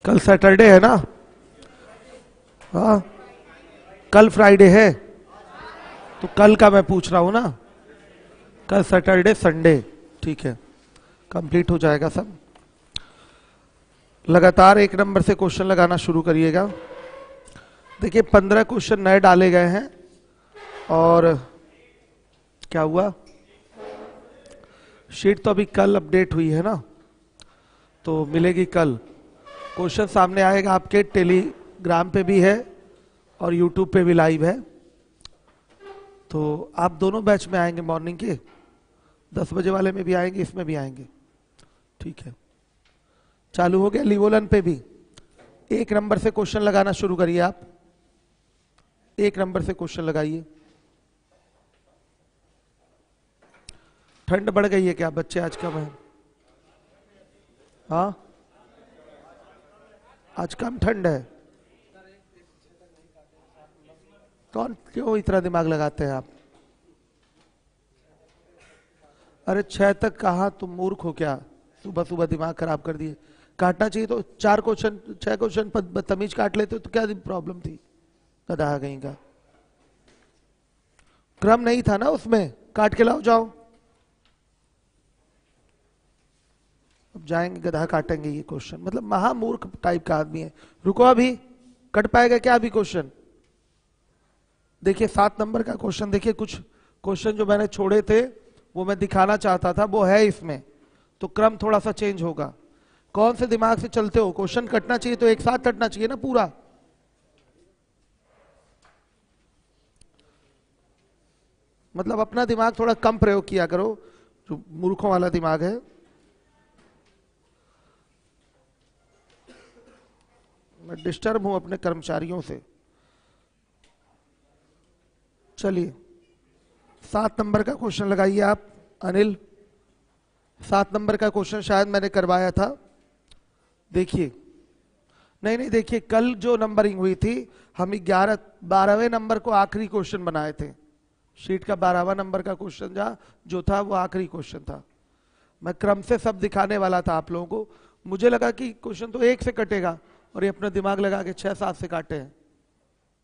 कल सैटरडे है ना? हाँ, कल फ्राइडे है तो कल का मैं पूछ रहा हूं ना। कल सैटरडे संडे, ठीक है, कंप्लीट हो जाएगा सब। लगातार 1 नंबर से क्वेश्चन लगाना शुरू करिएगा। देखिए 15 क्वेश्चन नए डाले गए हैं। और क्या हुआ, शीट तो अभी कल अपडेट हुई है ना, तो मिलेगी कल। क्वेश्चन सामने आएगा, आपके टेलीग्राम पे भी है और यूट्यूब पे भी लाइव है। तो आप दोनों बैच में आएंगे, मॉर्निंग के 10 बजे वाले में भी आएंगे, इसमें भी आएंगे, ठीक है। चालू हो गया लिवोलन पे भी। 1 नंबर से क्वेश्चन लगाना शुरू करिए आप। 1 नंबर से क्वेश्चन लगाइए। ठंड बढ़ गई है क्या बच्चे, आज कम है? हाँ, आज कम ठंड है। कौन, क्यों इतना दिमाग लगाते हैं आप? अरे 6 तक कहा, तुम मूर्ख हो क्या? सुबह सुबह दिमाग खराब कर दिए। काटना चाहिए तो 4 क्वेश्चन 6 क्वेश्चन बदतमीज काट लेते तो क्या प्रॉब्लम थी? गधा कहीं का। क्रम नहीं था ना उसमें, काट के लाओ जाओ। अब जाएंगे गधा काटेंगे ये क्वेश्चन, मतलब महामूर्ख टाइप का आदमी है। रुको, अभी कट पाएगा क्या अभी क्वेश्चन? देखिए 7 नंबर का क्वेश्चन, देखिए कुछ क्वेश्चन जो मैंने छोड़े थे वो मैं दिखाना चाहता था, वो है इसमें, तो क्रम थोड़ा सा चेंज होगा। कौन से दिमाग से चलते हो? क्वेश्चन कटना चाहिए तो एक साथ कटना चाहिए ना पूरा। मतलब अपना दिमाग थोड़ा कम प्रयोग किया करो, जो मूर्खों वाला दिमाग है। मैं डिस्टर्ब हूं अपने कर्मचारियों से। चलिए 7 नंबर का क्वेश्चन लगाइए आप अनिल। 7 नंबर का क्वेश्चन शायद मैंने करवाया था, देखिए। नहीं, देखिए कल जो नंबरिंग हुई थी, हम 12वें नंबर को आखिरी क्वेश्चन बनाए थे। शीट का 12वां नंबर का क्वेश्चन जो था वो आखिरी क्वेश्चन था। मैं क्रम से सब दिखाने वाला था आप लोगों को। मुझे लगा कि क्वेश्चन तो 1 से कटेगा, और ये अपना दिमाग लगा के 6-7 से काटे हैं।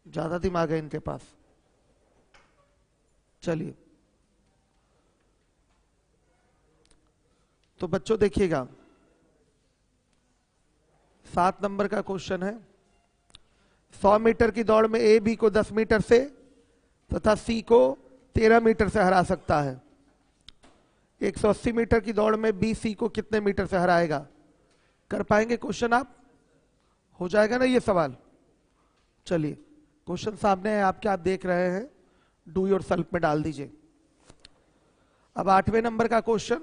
ज्यादा दिमाग है इनके पास। चलिए तो बच्चों देखिएगा, 7 नंबर का क्वेश्चन है। 100 मीटर की दौड़ में ए बी को 10 मीटर से तथा सी को 13 मीटर से हरा सकता है। 180 मीटर की दौड़ में बी सी को कितने मीटर से हराएगा? कर पाएंगे क्वेश्चन आप? हो जाएगा ना ये सवाल? चलिए क्वेश्चन सामने है आपके, आप देख रहे हैं, डू योर सेल्फ में डाल दीजिए। अब 8वें नंबर का क्वेश्चन,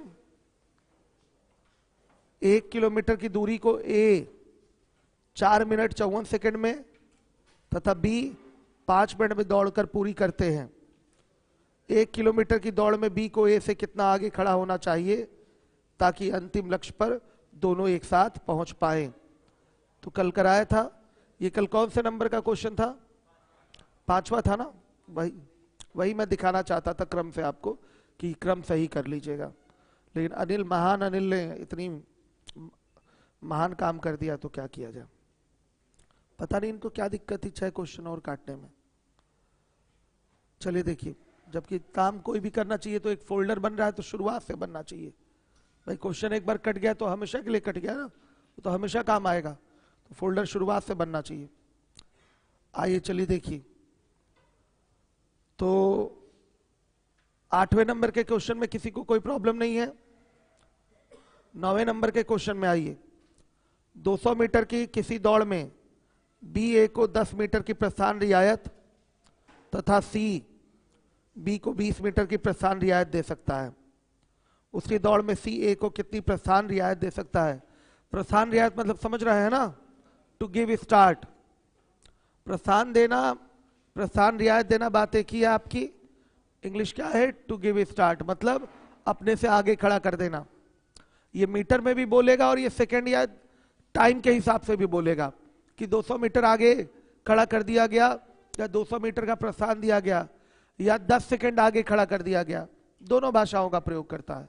1 किलोमीटर की दूरी को ए 4 मिनट 54 सेकंड में तथा बी 5 मिनट में दौड़कर पूरी करते हैं। 1 किलोमीटर की दौड़ में बी को ए से कितना आगे खड़ा होना चाहिए ताकि अंतिम लक्ष्य पर दोनों एक साथ पहुंच पाए? तो कल कराया था ये। कल कौन से नंबर का क्वेश्चन था? 5वां था ना। वही मैं दिखाना चाहता था क्रम से आपको, कि क्रम सही कर लीजिएगा। लेकिन अनिल, महान अनिल ने इतनी महान काम कर दिया तो क्या किया जाए। पता नहीं इनको क्या दिक्कत थी 6 क्वेश्चन और काटने में। चलिए देखिए, जबकि काम कोई भी करना चाहिए तो एक फोल्डर बन रहा है तो शुरुआत से बनना चाहिए। भाई क्वेश्चन एक बार कट गया तो हमेशा के लिए कट गया ना, तो हमेशा काम आएगा, तो फोल्डर शुरुआत से बनना चाहिए। आइए चलिए देखिए, तो 8वें नंबर के क्वेश्चन में किसी को कोई प्रॉब्लम नहीं है। 9वें नंबर के क्वेश्चन में आइए। 200 मीटर की किसी दौड़ में बी ए को 10 मीटर की प्रस्थान रियायत तथा सी बी को 20 मीटर की प्रस्थान रियायत दे सकता है। उसकी दौड़ में सी ए को कितनी प्रस्थान रियायत दे सकता है? प्रस्थान रियायत मतलब समझ रहे हैं ना, टू गिव स्टार्ट। प्रस्थान देना, प्रस्थान रियायत देना बात एक ही है आपकी। इंग्लिश क्या है? टू गिव स्टार्ट, मतलब अपने से आगे खड़ा कर देना। ये मीटर में भी बोलेगा और ये सेकंड या टाइम के हिसाब से भी बोलेगा कि 200 मीटर आगे खड़ा कर दिया गया, या 200 मीटर का प्रस्थान दिया गया, या 10 सेकंड आगे खड़ा कर दिया गया। दोनों भाषाओं का प्रयोग करता है।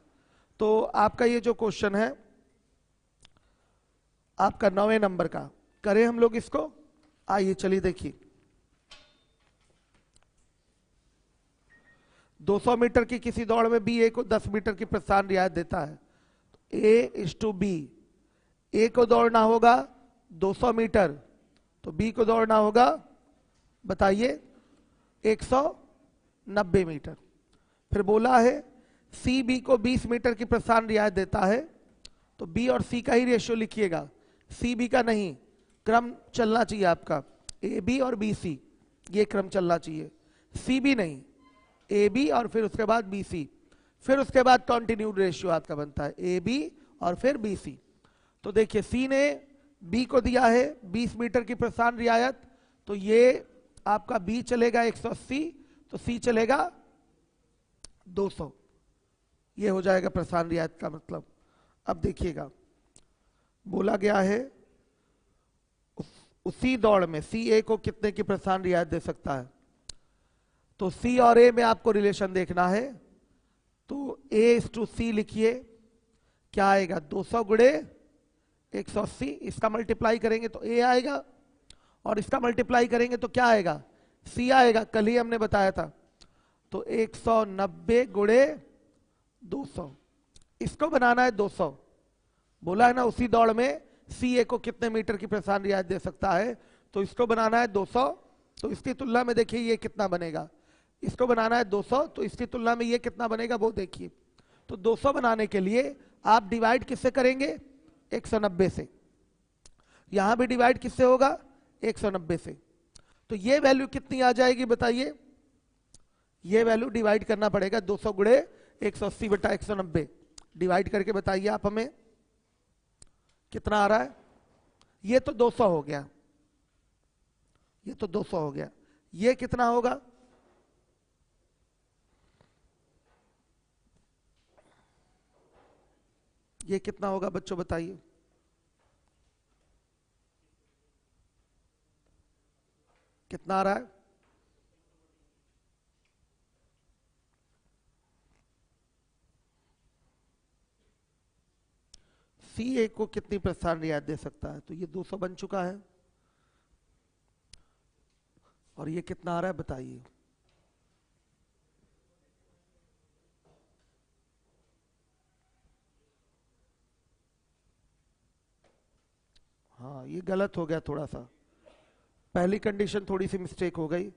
तो आपका ये जो क्वेश्चन है आपका 9वें नंबर का, करें हम लोग इसको, आइए चलिए देखिए। 200 मीटर की किसी दौड़ में बी ए को 10 मीटर की प्रस्थान रियायत देता है। ए इज टू बी, ए को दौड़ना होगा 200 मीटर, तो बी को दौड़ना होगा बताइए 190 मीटर। फिर बोला है सी बी को 20 मीटर की प्रस्थान रियायत देता है, तो बी और सी का ही रेशियो लिखिएगा, सी बी का नहीं। क्रम चलना चाहिए आपका, ए बी और बी सी, ये क्रम चलना चाहिए, सी बी नहीं, ए बी और फिर उसके बाद बी सी, फिर उसके बाद कंटिन्यूड रेशियो आपका बनता है ए बी और फिर बी सी। तो देखिए सी ने बी को दिया है 20 मीटर की प्रस्थान रियायत, तो ये आपका बी चलेगा 180, तो सी चलेगा 200, ये हो जाएगा प्रस्थान रियायत का मतलब। अब देखिएगा बोला गया है उसी दौड़ में सी ए को कितने की प्रस्थान रियायत दे सकता है, तो सी और ए में आपको रिलेशन देखना है, तो ए इज टू सी लिखिए, क्या आएगा 200 गुणे 180, इसका मल्टीप्लाई करेंगे तो ए आएगा, और इसका मल्टीप्लाई करेंगे तो क्या आएगा सी आएगा, कल ही हमने बताया था। तो 190 गुणे 200, इसको बनाना है 200, बोला है ना उसी दौड़ में सी ए को कितने मीटर की प्रस्थान रियायत दे सकता है, तो इसको बनाना है 200, तो इसकी तुलना में देखिए ये कितना बनेगा, इसको बनाना है 200, तो इसकी तुलना में ये कितना बनेगा वो देखिए। तो 200 बनाने के लिए आप डिवाइड किससे करेंगे 190 से, यहां भी डिवाइड किससे होगा 190 से, तो ये वैल्यू कितनी आ जाएगी बताइए, ये वैल्यू डिवाइड करना पड़ेगा 200 गुणे 180 बटा 190, डिवाइड करके बताइए आप हमें कितना आ रहा है। ये तो 200 हो गया, ये तो 200 हो गया, ये कितना होगा, ये कितना होगा बच्चों बताइए, कितना आ रहा है, सी ए को कितनी प्रस्थान रियायत दे सकता है, तो ये 200 बन चुका है, और ये कितना आ रहा है बताइए, हाँ ये गलत हो गया थोड़ा सा, पहली कंडीशन थोड़ी सी मिस्टेक हो गई,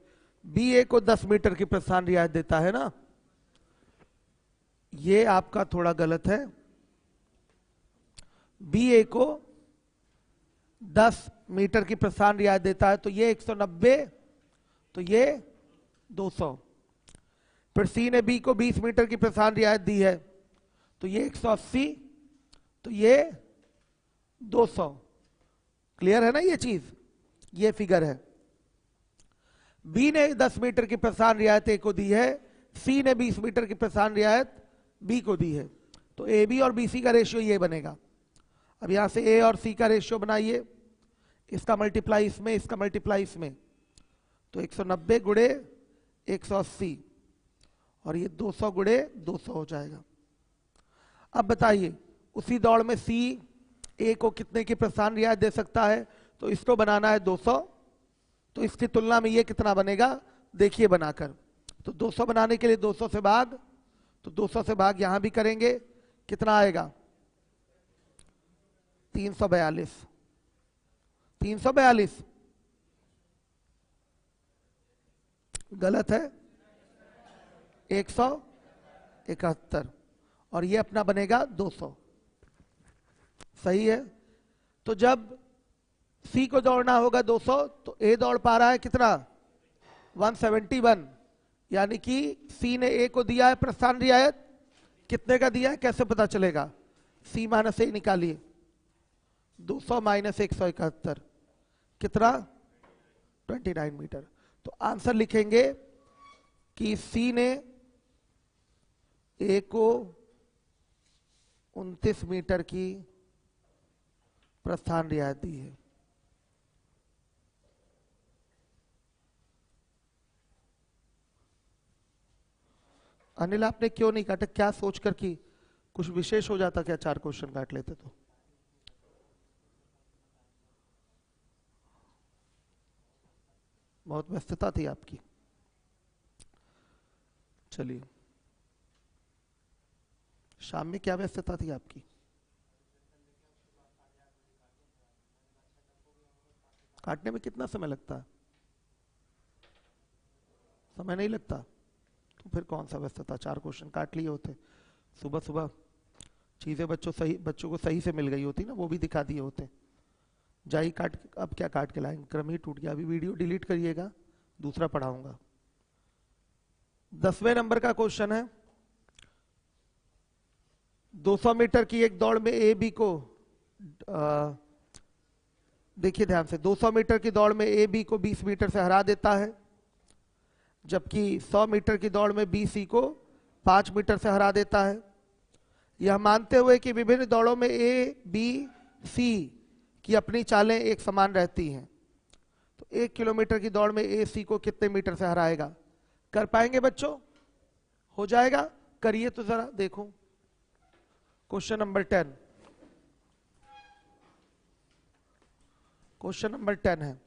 बी ए को 10 मीटर की प्रस्थान रियायत देता है ना, ये आपका थोड़ा गलत है, बी ए को 10 मीटर की प्रस्थान रियायत देता है, तो ये 190, तो ये 200, फिर सी ने बी को 20 मीटर की प्रस्थान रियायत दी है, तो ये 180, तो ये 200, क्लियर है ना ये चीज, ये फिगर है। बी ने 10 मीटर की प्रस्थान रियायत ए को दी है, सी ने 20 मीटर की प्रस्थान रियायत बी को दी है, तो ए बी और बी सी का रेशियो ये बनेगा। अब यहां से ए और सी का रेशियो बनाइए, इसका मल्टीप्लाई इसमें, इसका मल्टीप्लाई इसमें, तो 190 गुणे 180, और ये 200 गुणे 200 हो जाएगा। अब बताइए उसी दौड़ में सी ए को कितने की प्रस्थान रियायत दे सकता है, तो इसको बनाना है 200, तो इसकी तुलना में ये कितना बनेगा देखिए बनाकर, तो 200 बनाने के लिए 200 से भाग, तो 200 से भाग यहां भी करेंगे, कितना आएगा 342, 342 गलत है, 171, और ये अपना बनेगा 200, सही है। तो जब सी को दौड़ना होगा 200, तो ए दौड़ पा रहा है कितना 171, यानी कि सी ने ए को दिया है प्रस्थान रियायत, कितने का दिया है कैसे पता चलेगा, सी माइनस ए निकालिए, 200 माइनस 171 कितना 29 मीटर, तो आंसर लिखेंगे कि सी ने ए को 29 मीटर की प्रस्थान रियायत दी है। अनिल आपने क्यों नहीं काटा, क्या सोचकर कि कुछ विशेष हो जाता क्या, 4 क्वेश्चन काट लेते तो। बहुत व्यस्तता थी आपकी। चलिए, शाम में क्या व्यस्तता थी आपकी? काटने में कितना समय लगता है? समय नहीं लगता तो फिर कौन सा व्यस्तता, 4 क्वेश्चन काट लिए होते। सुबह सुबह चीजें बच्चों को सही से मिल गई होती ना, वो भी दिखा दिए होते। जाई काट, अब क्या काट के लाएंगे, क्रम ही टूट गया। अभी वीडियो डिलीट करिएगा, दूसरा पढ़ाऊंगा। 10वें नंबर का क्वेश्चन है, 200 मीटर की एक दौड़ में ए बी को, देखिए ध्यान से, 200 मीटर की दौड़ में ए बी को 20 मीटर से हरा देता है, जबकि 100 मीटर की दौड़ में बी सी को 5 मीटर से हरा देता है। यह मानते हुए कि विभिन्न दौड़ों में ए बी सी की अपनी चालें एक समान रहती हैं, तो 1 किलोमीटर की दौड़ में ए सी को कितने मीटर से हराएगा? कर पाएंगे बच्चों? हो जाएगा? करिए तो जरा देखो। क्वेश्चन नंबर 10, क्वेश्चन नंबर 10 है,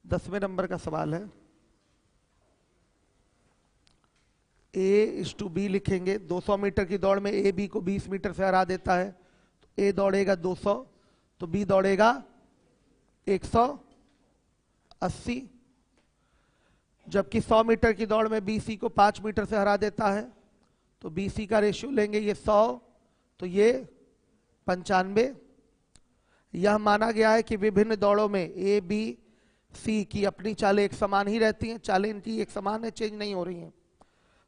10वें नंबर का सवाल है। A/B लिखेंगे। 200 मीटर की दौड़ में ए बी को 20 मीटर से हरा देता है, तो ए दौड़ेगा 200, तो बी दौड़ेगा 180, जबकि 100 मीटर की दौड़ में बी सी को 5 मीटर से हरा देता है, तो बी सी का रेशियो लेंगे, ये 100 तो ये 95। यह माना गया है कि विभिन्न दौड़ों में ए बी सी की अपनी चालें एक समान ही रहती हैं, चालें इनकी एक समान है, चेंज नहीं हो रही हैं।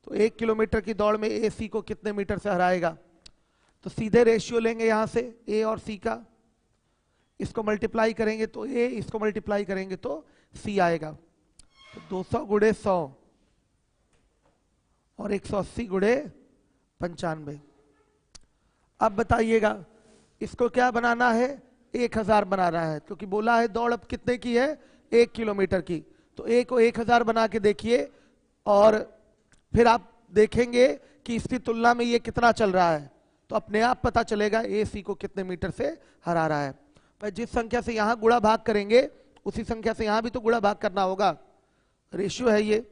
तो 1 किलोमीटर की दौड़ में ए सी को कितने मीटर से हराएगा? तो सीधे रेशियो लेंगे यहां से ए और सी का, इसको मल्टीप्लाई करेंगे तो ए, इसको मल्टीप्लाई करेंगे तो सी आएगा। तो 200 गुणे 100 और 180 गुणे 95। अब बताइएगा इसको क्या बनाना है? 1000 बनाना है, क्योंकि बोला है दौड़ अब कितने की है? 1 किलोमीटर की। तो ए को 1000 बना के देखिए और फिर आप देखेंगे कि इसकी तुलना में ये कितना चल रहा है, तो अपने आप पता चलेगा ए सी को कितने मीटर से हरा रहा है। पर जिस संख्या से यहां गुणा भाग करेंगे उसी संख्या से यहां भी तो गुणा भाग करना होगा, रेशियो है ये,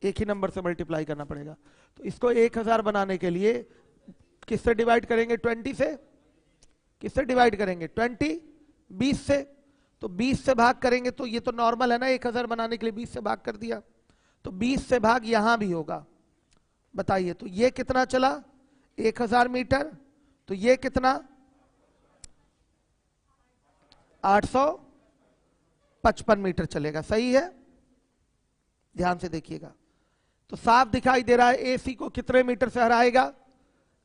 एक ही नंबर से मल्टीप्लाई करना पड़ेगा। तो इसको 1000 बनाने के लिए किससे डिवाइड करेंगे? 20 से। किससे डिवाइड करेंगे? 20 से। तो 20 से भाग करेंगे तो ये तो नॉर्मल है ना, 1000 बनाने के लिए 20 से भाग कर दिया, तो 20 से भाग यहां भी होगा। बताइए तो ये कितना चला? 1000 मीटर। तो ये कितना? 855 मीटर चलेगा। सही है, ध्यान से देखिएगा। तो साफ दिखाई दे रहा है ए सी को कितने मीटर से हराएगा।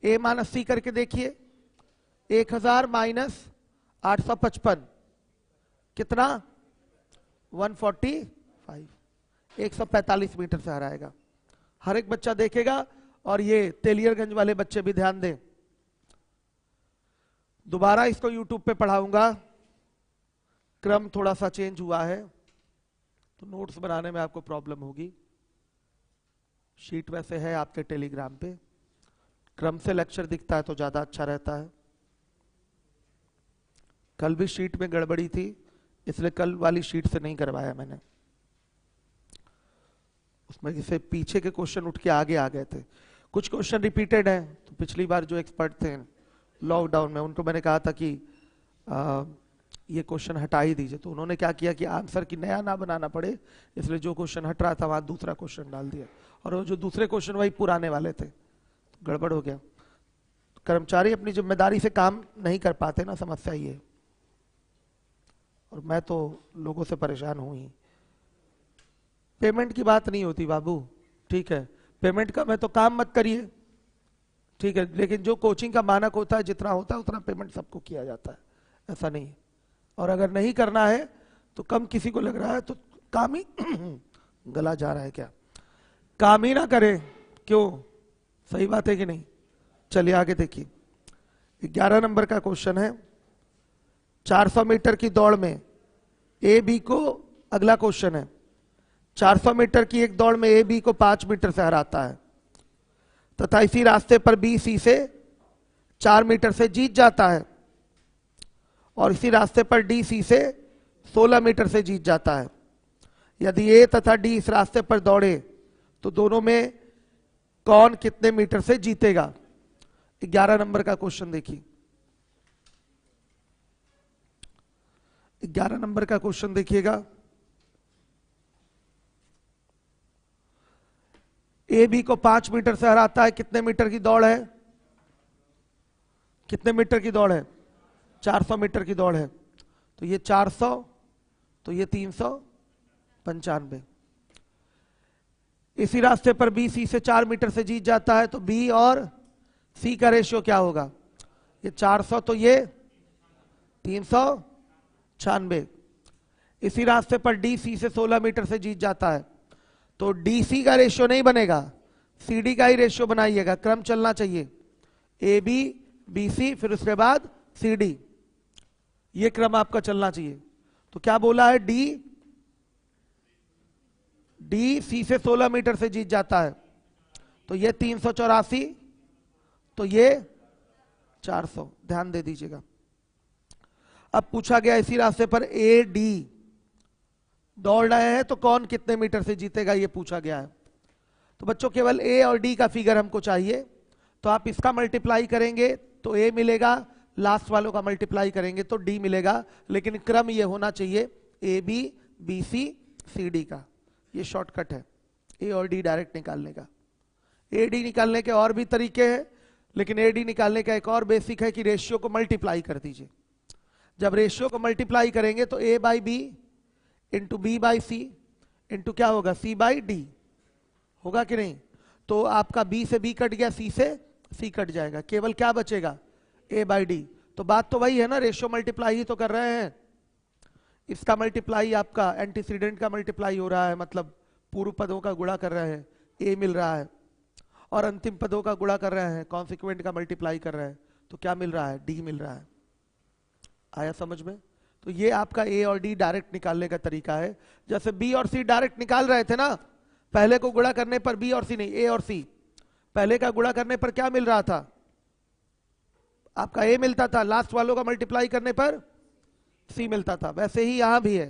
ए माइनस सी करके देखिए, 1000 माइनस 855 कितना? 145, 145 मीटर से हराएगा। हर एक बच्चा देखेगा, और ये तेलियरगंज वाले बच्चे भी ध्यान दें। दोबारा इसको यूट्यूब पे पढ़ाऊंगा, क्रम थोड़ा सा चेंज हुआ है तो नोट्स बनाने में आपको प्रॉब्लम होगी। शीट वैसे है आपके टेलीग्राम पे, क्रम से लेक्चर दिखता है तो ज्यादा अच्छा रहता है। कल भी शीट में गड़बड़ी थी, इसलिए कल वाली शीट से नहीं करवाया मैंने, उसमें से पीछे के क्वेश्चन उठ के आगे आ गए थे। कुछ क्वेश्चन रिपीटेड हैं, तो पिछली बार जो एक्सपर्ट थे लॉकडाउन में उनको मैंने कहा था कि ये क्वेश्चन हटा ही दीजिए, तो उन्होंने क्या किया कि आंसर की नया ना बनाना पड़े, इसलिए जो क्वेश्चन हट रहा था वहां दूसरा क्वेश्चन डाल दिया, और वो जो दूसरे क्वेश्चन वही पुराने वाले थे, तो गड़बड़ हो गया। कर्मचारी अपनी जिम्मेदारी से काम नहीं कर पाते ना, समस्या ये। और मैं तो लोगों से परेशान हूं ही। पेमेंट की बात नहीं होती बाबू, ठीक है, पेमेंट का मैं तो काम मत करिए, ठीक है, लेकिन जो कोचिंग का मानक होता है जितना होता है उतना पेमेंट सबको किया जाता है, ऐसा नहीं है। और अगर नहीं करना है तो कम किसी को लग रहा है तो काम ही गला जा रहा है क्या, काम ही ना करें, क्यों? सही बात है कि नहीं? चलिए आगे देखिए, 11 नंबर का क्वेश्चन है। 400 मीटर की दौड़ में ए बी को, अगला क्वेश्चन है, 400 मीटर की एक दौड़ में ए बी को 5 मीटर से हराता है तथा इसी रास्ते पर बी सी से 4 मीटर से जीत जाता है, और इसी रास्ते पर डी सी से 16 मीटर से जीत जाता है। यदि ए तथा डी इस रास्ते पर दौड़े तो दोनों में कौन कितने मीटर से जीतेगा? 11 नंबर का क्वेश्चन देखिए। 11 नंबर का क्वेश्चन देखिएगा। ए बी को 5 मीटर से हराता है, कितने मीटर की दौड़ है? कितने मीटर की दौड़ है? 400 मीटर की दौड़ है। तो ये 400, तो ये 395। इसी रास्ते पर बी सी से 4 मीटर से जीत जाता है, तो बी और सी का रेशियो क्या होगा? ये 400, तो ये 396। इसी रास्ते पर डी सी से 16 मीटर से जीत जाता है, तो डी सी का रेशियो नहीं बनेगा, सी डी का ही रेशियो बनाइएगा। क्रम चलना चाहिए, ए बी बी सी फिर उसके बाद सी डी, ये क्रम आपका चलना चाहिए। तो क्या बोला है? डी सी से 16 मीटर से जीत जाता है, तो ये 384, तो ये 400। ध्यान दे दीजिएगा। अब पूछा गया इसी रास्ते पर ए डी दौड़ रहे हैं, तो कौन कितने मीटर से जीतेगा, ये पूछा गया है। तो बच्चों केवल ए और डी का फिगर हमको चाहिए, तो आप इसका मल्टीप्लाई करेंगे तो ए मिलेगा, लास्ट वालों का मल्टीप्लाई करेंगे तो डी मिलेगा, लेकिन क्रम ये होना चाहिए A B B C C D का। ये शॉर्टकट है ए और डी डायरेक्ट निकालने का। ए डी निकालने के और भी तरीके हैं, लेकिन ए डी निकालने का एक और बेसिक है कि रेशियो को मल्टीप्लाई कर दीजिए। जब रेशियो को मल्टीप्लाई करेंगे तो A by B into B by C into क्या होगा? सी बाई डी होगा कि नहीं? तो आपका बी से बी कट गया, सी से सी कट जाएगा, केवल क्या बचेगा? ए बाई डी। तो बात तो वही है ना, रेशियो मल्टीप्लाई ही तो कर रहे हैं। इसका मल्टीप्लाई आपका एंटीसीडेंट का मल्टीप्लाई हो रहा है, मतलब पूर्व पदों का गुणा कर रहे हैं, ए मिल रहा है, और अंतिम पदों का गुणा कर रहे हैं, कॉन्सिक्वेंट का मल्टीप्लाई कर रहे हैं, तो क्या मिल रहा है? डी मिल रहा है। आया समझ में? तो ये आपका ए और डी डायरेक्ट निकालने का तरीका है। जैसे बी और सी डायरेक्ट निकाल रहे थे ना, पहले को गुणा करने पर बी और सी नहीं, ए और सी, पहले का गुणा करने पर क्या मिल रहा था? आपका ए मिलता था, लास्ट वालों का मल्टीप्लाई करने पर सी मिलता था। वैसे ही यहां भी है,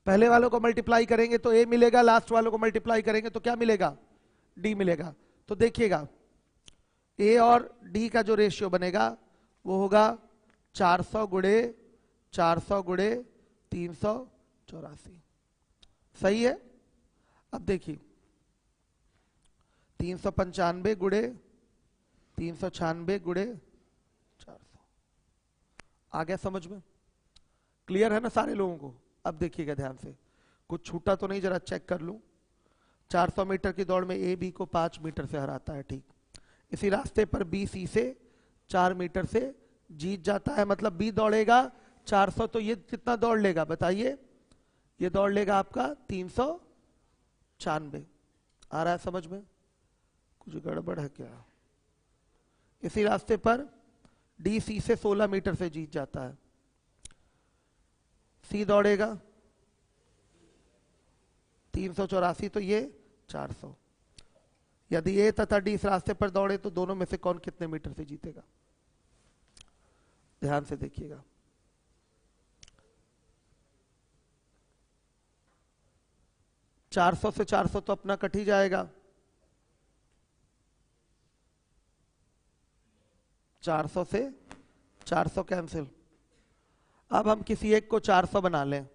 पहले वालों को मल्टीप्लाई करेंगे तो ए मिलेगा, लास्ट वालों को मल्टीप्लाई करेंगे तो क्या मिलेगा? डी मिलेगा। तो देखिएगा ए और डी का जो रेशियो बनेगा वो होगा 400 गुणे 400 गुणे 384। सही है? अब देखिए 395 गुणे 396 गुणे 400। आ गया समझ में? क्लियर है ना सारे लोगों को? अब देखिएगा ध्यान से, कुछ छूटा तो नहीं, जरा चेक कर लूं। 400 मीटर की दौड़ में ए बी को 5 मीटर से हराता है, ठीक। इसी रास्ते पर बी सी से 4 मीटर से जीत जाता है, मतलब बी दौड़ेगा 400, तो ये कितना दौड़ लेगा बताइए? ये दौड़ लेगा आपका 396। आ रहा है समझ में? कुछ गड़बड़ है क्या? इसी रास्ते पर डी सी से 16 मीटर से जीत जाता है, सी दौड़ेगा 384, तो ये 400। यदि ए तथा डी इस रास्ते पर दौड़े तो दोनों में से कौन कितने मीटर से जीतेगा? ध्यान से देखिएगा। ,400 से 400 तो अपना कट ही जाएगा, 400 से 400 कैंसिल। अब हम किसी एक को 400 बना लें।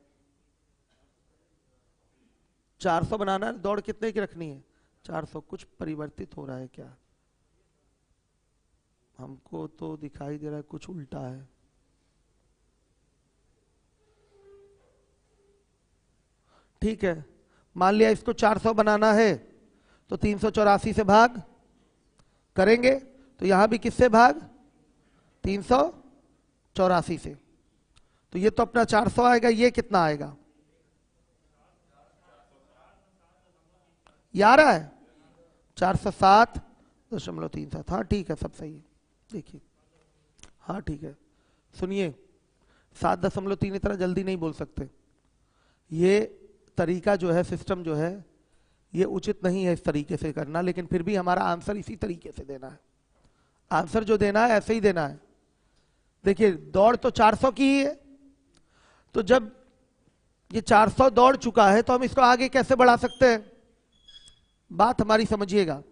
400 बनाना है, दौड़ कितने की रखनी है? 400। कुछ परिवर्तित हो रहा है क्या? हमको तो दिखाई दे रहा है कुछ उल्टा है। ठीक है, मान लिया इसको 400 बनाना है, तो 384 से भाग करेंगे, तो यहां भी किससे भाग? 384 से। तो ये तो अपना 400 आएगा, ये कितना आएगा? ये आ रहा है 407.37। हाँ ठीक है, सब सही है। देखिए हाँ ठीक है। सुनिए, 7.3 इतना जल्दी नहीं बोल सकते। ये तरीका जो है, सिस्टम जो है, ये उचित नहीं है इस तरीके से करना, लेकिन फिर भी हमारा आंसर इसी तरीके से देना है। आंसर जो देना है ऐसे ही देना है। देखिए दौड़ तो 400 की ही है, तो जब ये 400 दौड़ चुका है तो हम इसको आगे कैसे बढ़ा सकते हैं, बात हमारी समझिएगा।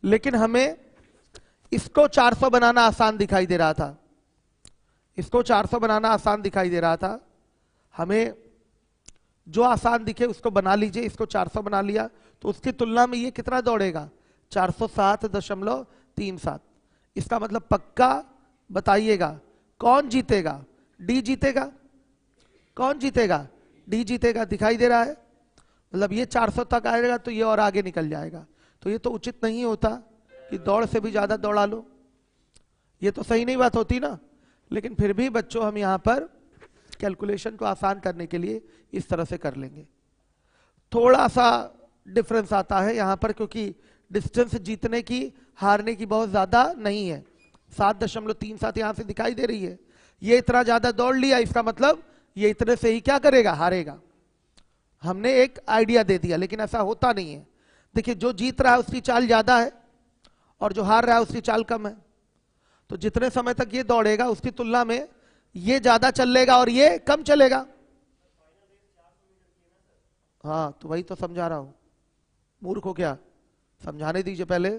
लेकिन हमें इसको 400 बनाना आसान दिखाई दे रहा था, इसको 400 बनाना आसान दिखाई दे रहा था। हमें जो आसान दिखे उसको बना लीजिए। इसको 400 बना लिया तो उसकी तुलना में ये कितना दौड़ेगा, 407.37। इसका मतलब पक्का बताइएगा कौन जीतेगा, डी जीतेगा। कौन जीतेगा, डी जीतेगा। दिखाई दे रहा है, मतलब ये 400 तक आएगा तो ये और आगे निकल जाएगा। तो ये तो उचित नहीं होता कि दौड़ से भी ज्यादा दौड़ा लो, ये तो सही नहीं बात होती ना। लेकिन फिर भी बच्चों हम यहां पर कैलकुलेशन को आसान करने के लिए इस तरह से कर लेंगे। थोड़ा सा डिफरेंस आता है यहां पर, क्योंकि डिस्टेंस जीतने की हारने की बहुत ज्यादा नहीं है। 7.37 यहां से दिखाई दे रही है। ये इतना ज्यादा दौड़ लिया, इसका मतलब ये इतने से ही क्या करेगा, हारेगा। हमने एक आइडिया दे दिया, लेकिन ऐसा होता नहीं है। देखिए जो जीत रहा है उसकी चाल ज्यादा है और जो हार रहा है उसकी चाल कम है। तो जितने समय तक ये दौड़ेगा उसकी तुलना में ये ज्यादा चलेगा और ये कम चलेगा। हाँ तो वही तो समझा रहा हूं, मूर्ख हो क्या, समझाने दीजिए पहले।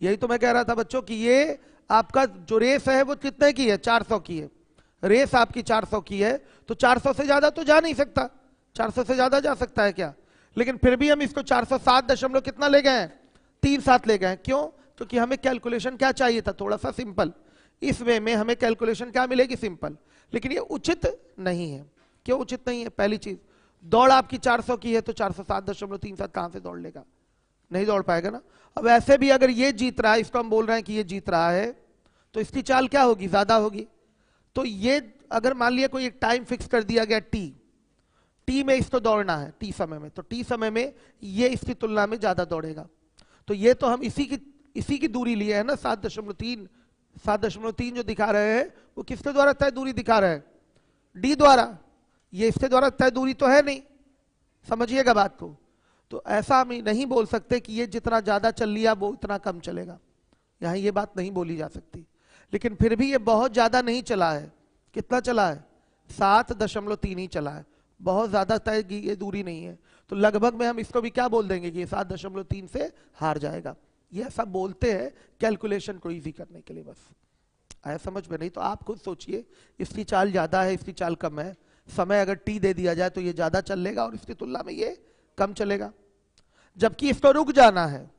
यही तो मैं कह रहा था बच्चों कि ये आपका जो रेस है वो कितने की है, 400 की है। रेस आपकी 400 की है तो 400 से ज्यादा तो जा नहीं सकता। 400 से ज्यादा जा सकता है क्या, लेकिन फिर भी हम इसको 407 दशमलव कितना ले गए हैं, 37 ले गए हैं। क्यों, क्योंकि हमें कैलकुलेशन क्या चाहिए था, थोड़ा सा सिंपल। इस वे में हमें कैलकुलेशन क्या मिलेगी, सिंपल। लेकिन ये उचित नहीं है। क्यों उचित नहीं है, पहली चीज दौड़ आपकी 400 की है तो 407.37 कहां से दौड़ लेगा, नहीं दौड़ पाएगा ना। अब ऐसे भी अगर ये जीत रहा है, इसको हम बोल रहे हैं कि ये जीत रहा है, तो इसकी चाल क्या होगी, ज्यादा होगी। तो ये अगर मान लिया कोई एक टाइम फिक्स कर दिया गया टी में इसको दौड़ना है, टी समय में, तो टी समय में ये इसकी तुलना में ज्यादा दौड़ेगा। तो ये तो हम इसी की दूरी लिए है ना, 7.3 जो दिखा रहे हैं वो किसके द्वारा तय दूरी दिखा रहे हैं, डी द्वारा। ये इसके द्वारा तय दूरी तो है नहीं, समझिएगा बात को। तो ऐसा हम नहीं बोल सकते कि ये जितना ज्यादा चल लिया वो इतना कम चलेगा, यहां ये बात नहीं बोली जा सकती। लेकिन फिर भी ये बहुत ज्यादा नहीं चला है। कितना चला है, 7.3 ही चला है, बहुत ज्यादा तय की ये दूरी नहीं है। तो लगभग में हम इसको भी क्या बोल देंगे कि ये 7.3 से हार जाएगा। ये ऐसा बोलते हैं कैलकुलेशन को इजी करने के लिए, बस आया समझ में। नहीं तो आप खुद सोचिए, इसकी चाल ज्यादा है, इसकी चाल कम है। समय अगर टी दे दिया जाए तो ये ज्यादा चलेगा और इसकी तुलना में ये कम चलेगा। जबकि इसको रुक जाना है,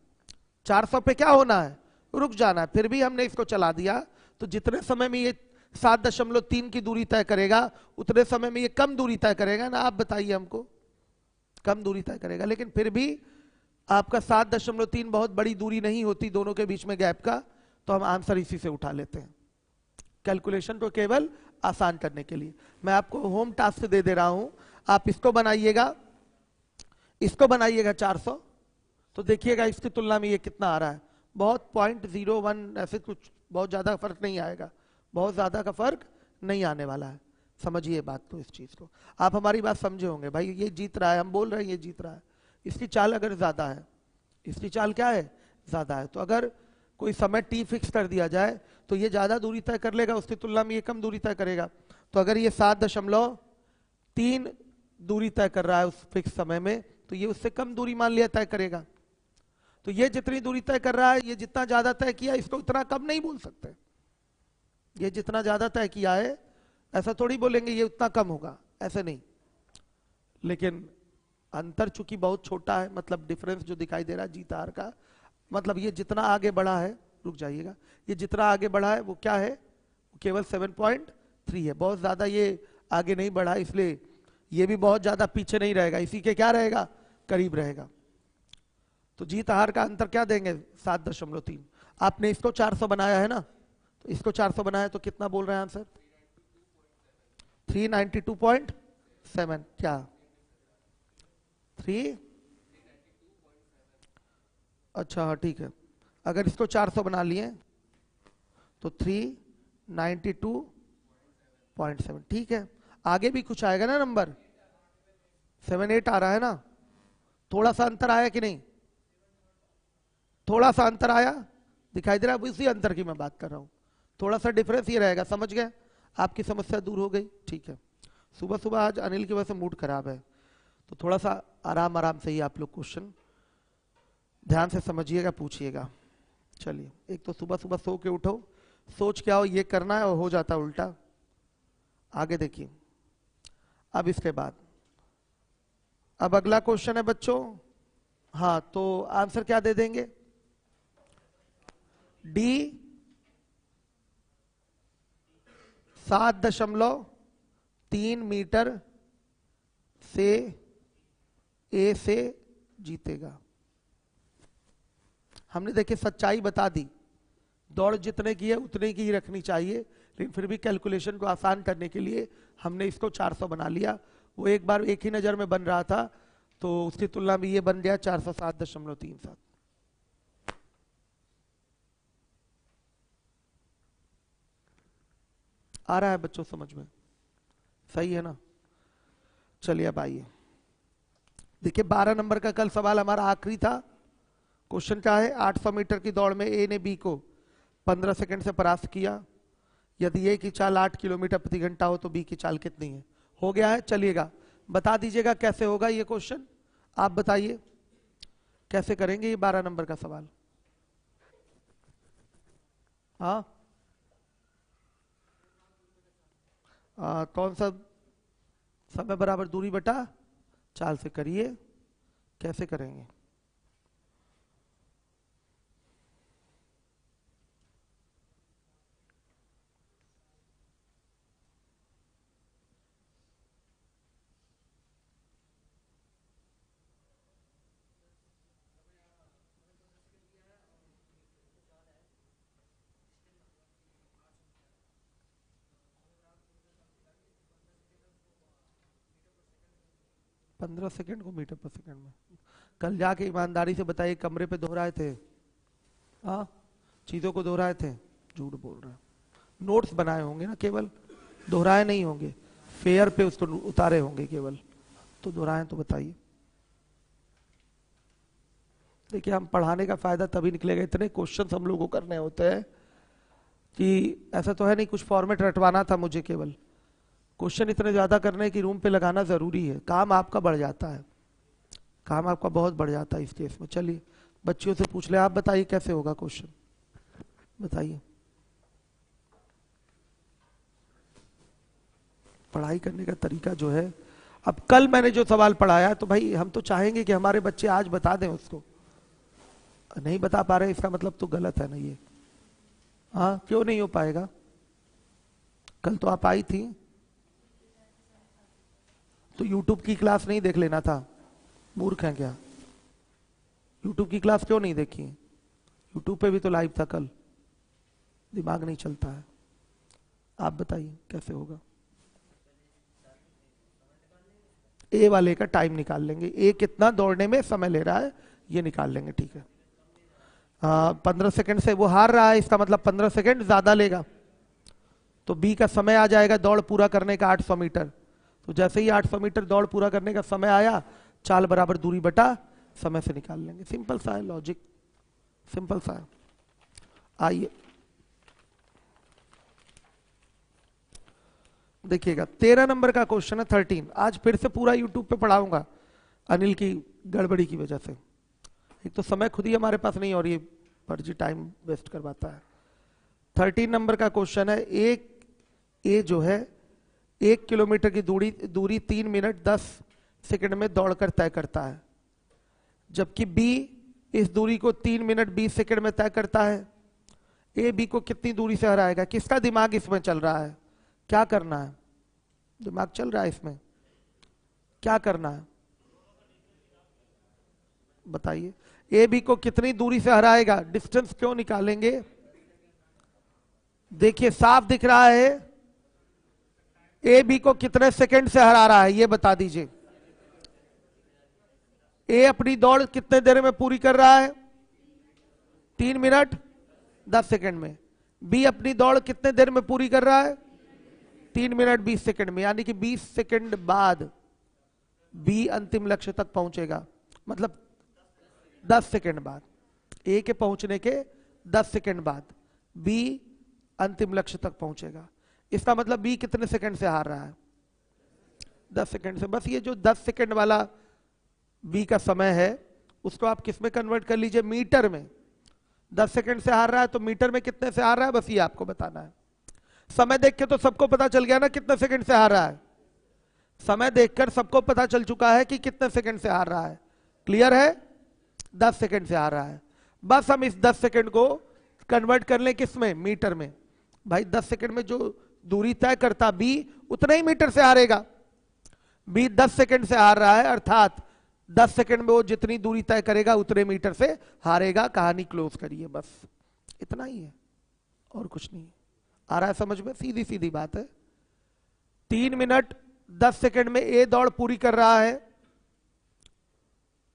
400 पे क्या होना है, रुक जाना है। फिर भी हमने इसको चला दिया तो जितने समय में ये 7.3 की दूरी तय करेगा उतने समय में ये कम दूरी तय करेगा ना। आप बताइए हमको, कम दूरी तय करेगा। लेकिन फिर भी आपका 7.3 बहुत बड़ी दूरी नहीं होती दोनों के बीच में गैप का, तो हम आंसर इसी से उठा लेते हैं। कैलकुलेशन को केवल आसान करने के लिए मैं आपको होम टास्क दे रहा हूं। आप इसको बनाइएगा, इसको बनाइएगा 400, तो देखिएगा इसकी तुलना में ये कितना आ रहा है। बहुत 0.01 ऐसे कुछ, बहुत ज्यादा फर्क नहीं आएगा, बहुत ज्यादा का फर्क नहीं आने वाला है। समझिए बात को, इस चीज को आप हमारी बात समझे होंगे। भाई ये जीत रहा है, हम बोल रहे हैं ये जीत रहा है, इसकी चाल अगर ज्यादा है, इसकी चाल क्या है, ज्यादा है, तो अगर कोई समय टी फिक्स कर दिया जाए तो ये ज्यादा दूरी तय कर लेगा, उसकी तुलना में ये कम दूरी तय करेगा। तो अगर ये 7.3 दूरी तय कर रहा है उस फिक्स समय में, तो ये उससे कम दूरी मान लिया तय करेगा। तो ये जितनी दूरी तय कर रहा है, ये जितना ज्यादा तय किया इसको इतना कम नहीं बोल सकते। ये जितना ज्यादा तय किया है ऐसा थोड़ी बोलेंगे ये उतना कम होगा, ऐसे नहीं। लेकिन अंतर चूंकि बहुत छोटा है, मतलब डिफरेंस जो दिखाई दे रहा है जीत हार का, मतलब ये जितना आगे बढ़ा है, रुक जाइएगा, ये जितना आगे बढ़ा है वो क्या है, वो केवल 7.3 है। बहुत ज्यादा ये आगे नहीं बढ़ा, इसलिए ये भी बहुत ज्यादा पीछे नहीं रहेगा, इसी के क्या रहेगा, करीब रहेगा। तो जीत हार का अंतर क्या देंगे, 7.3। आपने इसको 400 बनाया है ना, तो इसको 400 बनाया तो कितना बोल रहे हैं आंसर, 392.7। क्या 3, अच्छा हाँ ठीक है। अगर इसको 400 बना लिए तो 392.7, ठीक है। आगे भी कुछ आएगा ना नंबर, 7-8 आ रहा है ना, थोड़ा सा अंतर आया कि नहीं, थोड़ा सा अंतर आया, दिखाई दे रहा है, उसी अंतर की मैं बात कर रहा हूं। थोड़ा सा डिफरेंस ये रहेगा, समझ गए, आपकी समस्या दूर हो गई, ठीक है। सुबह सुबह आज अनिल की वजह से मूड खराब है, तो थोड़ा सा आराम आराम से ही आप लोग क्वेश्चन ध्यान से समझिएगा, पूछिएगा। चलिए, एक तो सुबह सुबह सो के उठो, सोच के आओ ये करना है और हो जाता उल्टा। आगे देखिए, अब इसके बाद अब अगला क्वेश्चन है बच्चों। हाँ, तो आंसर क्या दे देंगे? डी 7.3 मीटर से ए से जीतेगा। हमने देखिए सच्चाई बता दी, दौड़ जितने की है उतने की ही रखनी चाहिए, लेकिन फिर भी कैलकुलेशन को आसान करने के लिए हमने इसको 400 बना लिया। वो एक बार एक ही नजर में बन रहा था, तो उसकी तुलना में ये बन गया 407.37। आ रहा है बच्चों समझ में? सही है ना? चलिए अब आइए, देखिए 12 नंबर का कल सवाल हमारा आखिरी था। क्वेश्चन क्या है? 800 मीटर की दौड़ में ए ने बी को 15 सेकंड से परास्त किया। यदि ए की चाल 8 किलोमीटर प्रति घंटा हो तो बी की चाल कितनी है? हो गया है। चलिएगा, बता दीजिएगा कैसे होगा ये क्वेश्चन। आप बताइए कैसे करेंगे ये 12 नंबर का सवाल। हाँ, कौन सा? समय बराबर दूरी बटा चाल से करिए। कैसे करेंगे? पंद्रह सेकेंड को मीटर पर सेकेंड में। कल जाके ईमानदारी से बताइए, कमरे पे दोहराए थे? हाँ, चीजों को दोहराए थे? झूठ बोल रहे हैं। नोट्स बनाए होंगे ना, केवल दोहराए नहीं होंगे, फेयर पे उसको उतारे होंगे केवल, तो दोहराए तो बताइए। देखिए, हम पढ़ाने का फायदा तभी निकलेगा, इतने क्वेश्चंस हम लोग को करने होते हैं कि ऐसा तो है नहीं कुछ फॉर्मेट रटवाना था मुझे, केवल क्वेश्चन इतने ज्यादा करने की रूम पे लगाना जरूरी है। काम आपका बढ़ जाता है, काम आपका बहुत बढ़ जाता है इस केस में। चलिए बच्चियों से पूछ ले, आप बताइए कैसे होगा क्वेश्चन, बताइए। पढ़ाई करने का तरीका जो है, अब कल मैंने जो सवाल पढ़ाया तो भाई हम तो चाहेंगे कि हमारे बच्चे आज बता दें उसको। नहीं बता पा रहे इसका मतलब तो गलत है ना ये। हाँ, क्यों नहीं हो पाएगा? कल तो आप आई थी, तो YouTube की क्लास नहीं देख लेना था? मूर्ख हैं क्या? YouTube की क्लास क्यों नहीं देखी? YouTube पे भी तो लाइव था कल, दिमाग नहीं चलता है। आप बताइए कैसे होगा? ए वाले का टाइम निकाल लेंगे, ए कितना दौड़ने में समय ले रहा है ये निकाल लेंगे, ठीक है। 15 सेकंड से वो हार रहा है, इसका मतलब 15 सेकंड ज्यादा लेगा, तो बी का समय आ जाएगा दौड़ पूरा करने का 800 मीटर। तो जैसे ही 800 मीटर दौड़ पूरा करने का समय आया, चाल बराबर दूरी बटा समय से निकाल लेंगे। सिंपल सा है लॉजिक, सिंपल सा है। आइए देखिएगा, 13 नंबर का क्वेश्चन है 13। आज फिर से पूरा यूट्यूब पे पढ़ाऊंगा अनिल की गड़बड़ी की वजह से। एक तो समय खुद ही हमारे पास नहीं और ये फर्जी टाइम वेस्ट करवाता है। 13 नंबर का क्वेश्चन है, ए जो है 1 किलोमीटर की दूरी 3 मिनट 10 सेकंड में दौड़कर तय करता है, जबकि बी इस दूरी को 3 मिनट 20 सेकंड में तय करता है। ए बी को कितनी दूरी से हराएगा? किसका दिमाग इसमें चल रहा है? क्या करना है? दिमाग चल रहा है इसमें, क्या करना है बताइए। ए बी को कितनी दूरी से हराएगा? डिस्टेंस क्यों निकालेंगे? देखिए साफ दिख रहा है, ए बी को कितने सेकंड से हरा रहा है ये बता दीजिए। ए अपनी दौड़ कितने देर में पूरी कर रहा है? 3 मिनट 10 सेकंड में। बी अपनी दौड़ कितने देर में पूरी कर रहा है? 3 मिनट 20 सेकंड में, यानी कि 20 सेकंड बाद बी अंतिम लक्ष्य तक पहुंचेगा, मतलब 10 सेकंड बाद। ए के पहुंचने के 10 सेकंड बाद बी अंतिम लक्ष्य तक पहुंचेगा। इसका मतलब बी कितने सेकंड से हार रहा है? 10 सेकंड से। बस ये जो 10 सेकंड वाला बी का समय है उसको आप किस में कन्वर्ट कर लीजिए, मीटर में। 10 सेकंड से हार रहा है तो मीटर में कितने से हार रहा है, बस ये आपको बताना है। समय देख के तो सबको पता चल गया ना कितने सेकंड से हार रहा है। समय देखकर सबको पता चल चुका है कि कितने सेकंड से हार रहा है। क्लियर है? 10 सेकंड से हार रहा है। बस हम इस 10 सेकंड को कन्वर्ट कर लें किस में, मीटर में। भाई 10 सेकंड में जो दूरी तय करता बी उतने ही मीटर से हारेगा। बी 10 सेकंड से हार रहा है अर्थात 10 सेकंड में वो जितनी दूरी तय करेगा उतने मीटर से हारेगा। कहानी क्लोज करिए, बस इतना ही है और कुछ नहीं है। आ रहा है समझ में? सीधी सीधी बात है। 3 मिनट 10 सेकंड में ए दौड़ पूरी कर रहा है।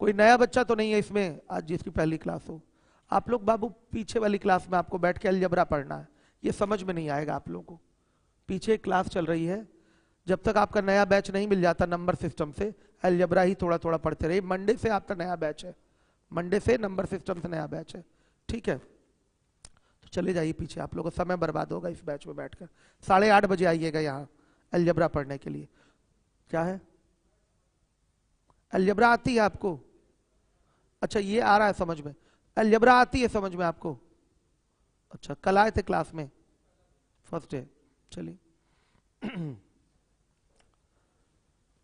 कोई नया बच्चा तो नहीं है इसमें आज जिसकी पहली क्लास हो? आप लोग बाबू पीछे वाली क्लास में आपको बैठ के अलजबरा पढ़ना है, ये समझ में नहीं आएगा आप लोगों को। पीछे एक क्लास चल रही है, जब तक आपका नया बैच नहीं मिल जाता नंबर सिस्टम से, अलजबरा ही थोड़ा थोड़ा पढ़ते रहिए। मंडे से आपका नया बैच है, मंडे से नंबर सिस्टम से नया बैच है, ठीक है? तो चले जाइए पीछे, आप लोगों का समय बर्बाद होगा इस बैच में बैठकर। 8:30 बजे आइएगा यहाँ अलजबरा पढ़ने के लिए। क्या है? अलजबरा आती है आपको? अच्छा ये आ रहा है समझ में, अलजबरा आती है समझ में आपको? अच्छा कल आए थे क्लास में फर्स्ट डे? चलिए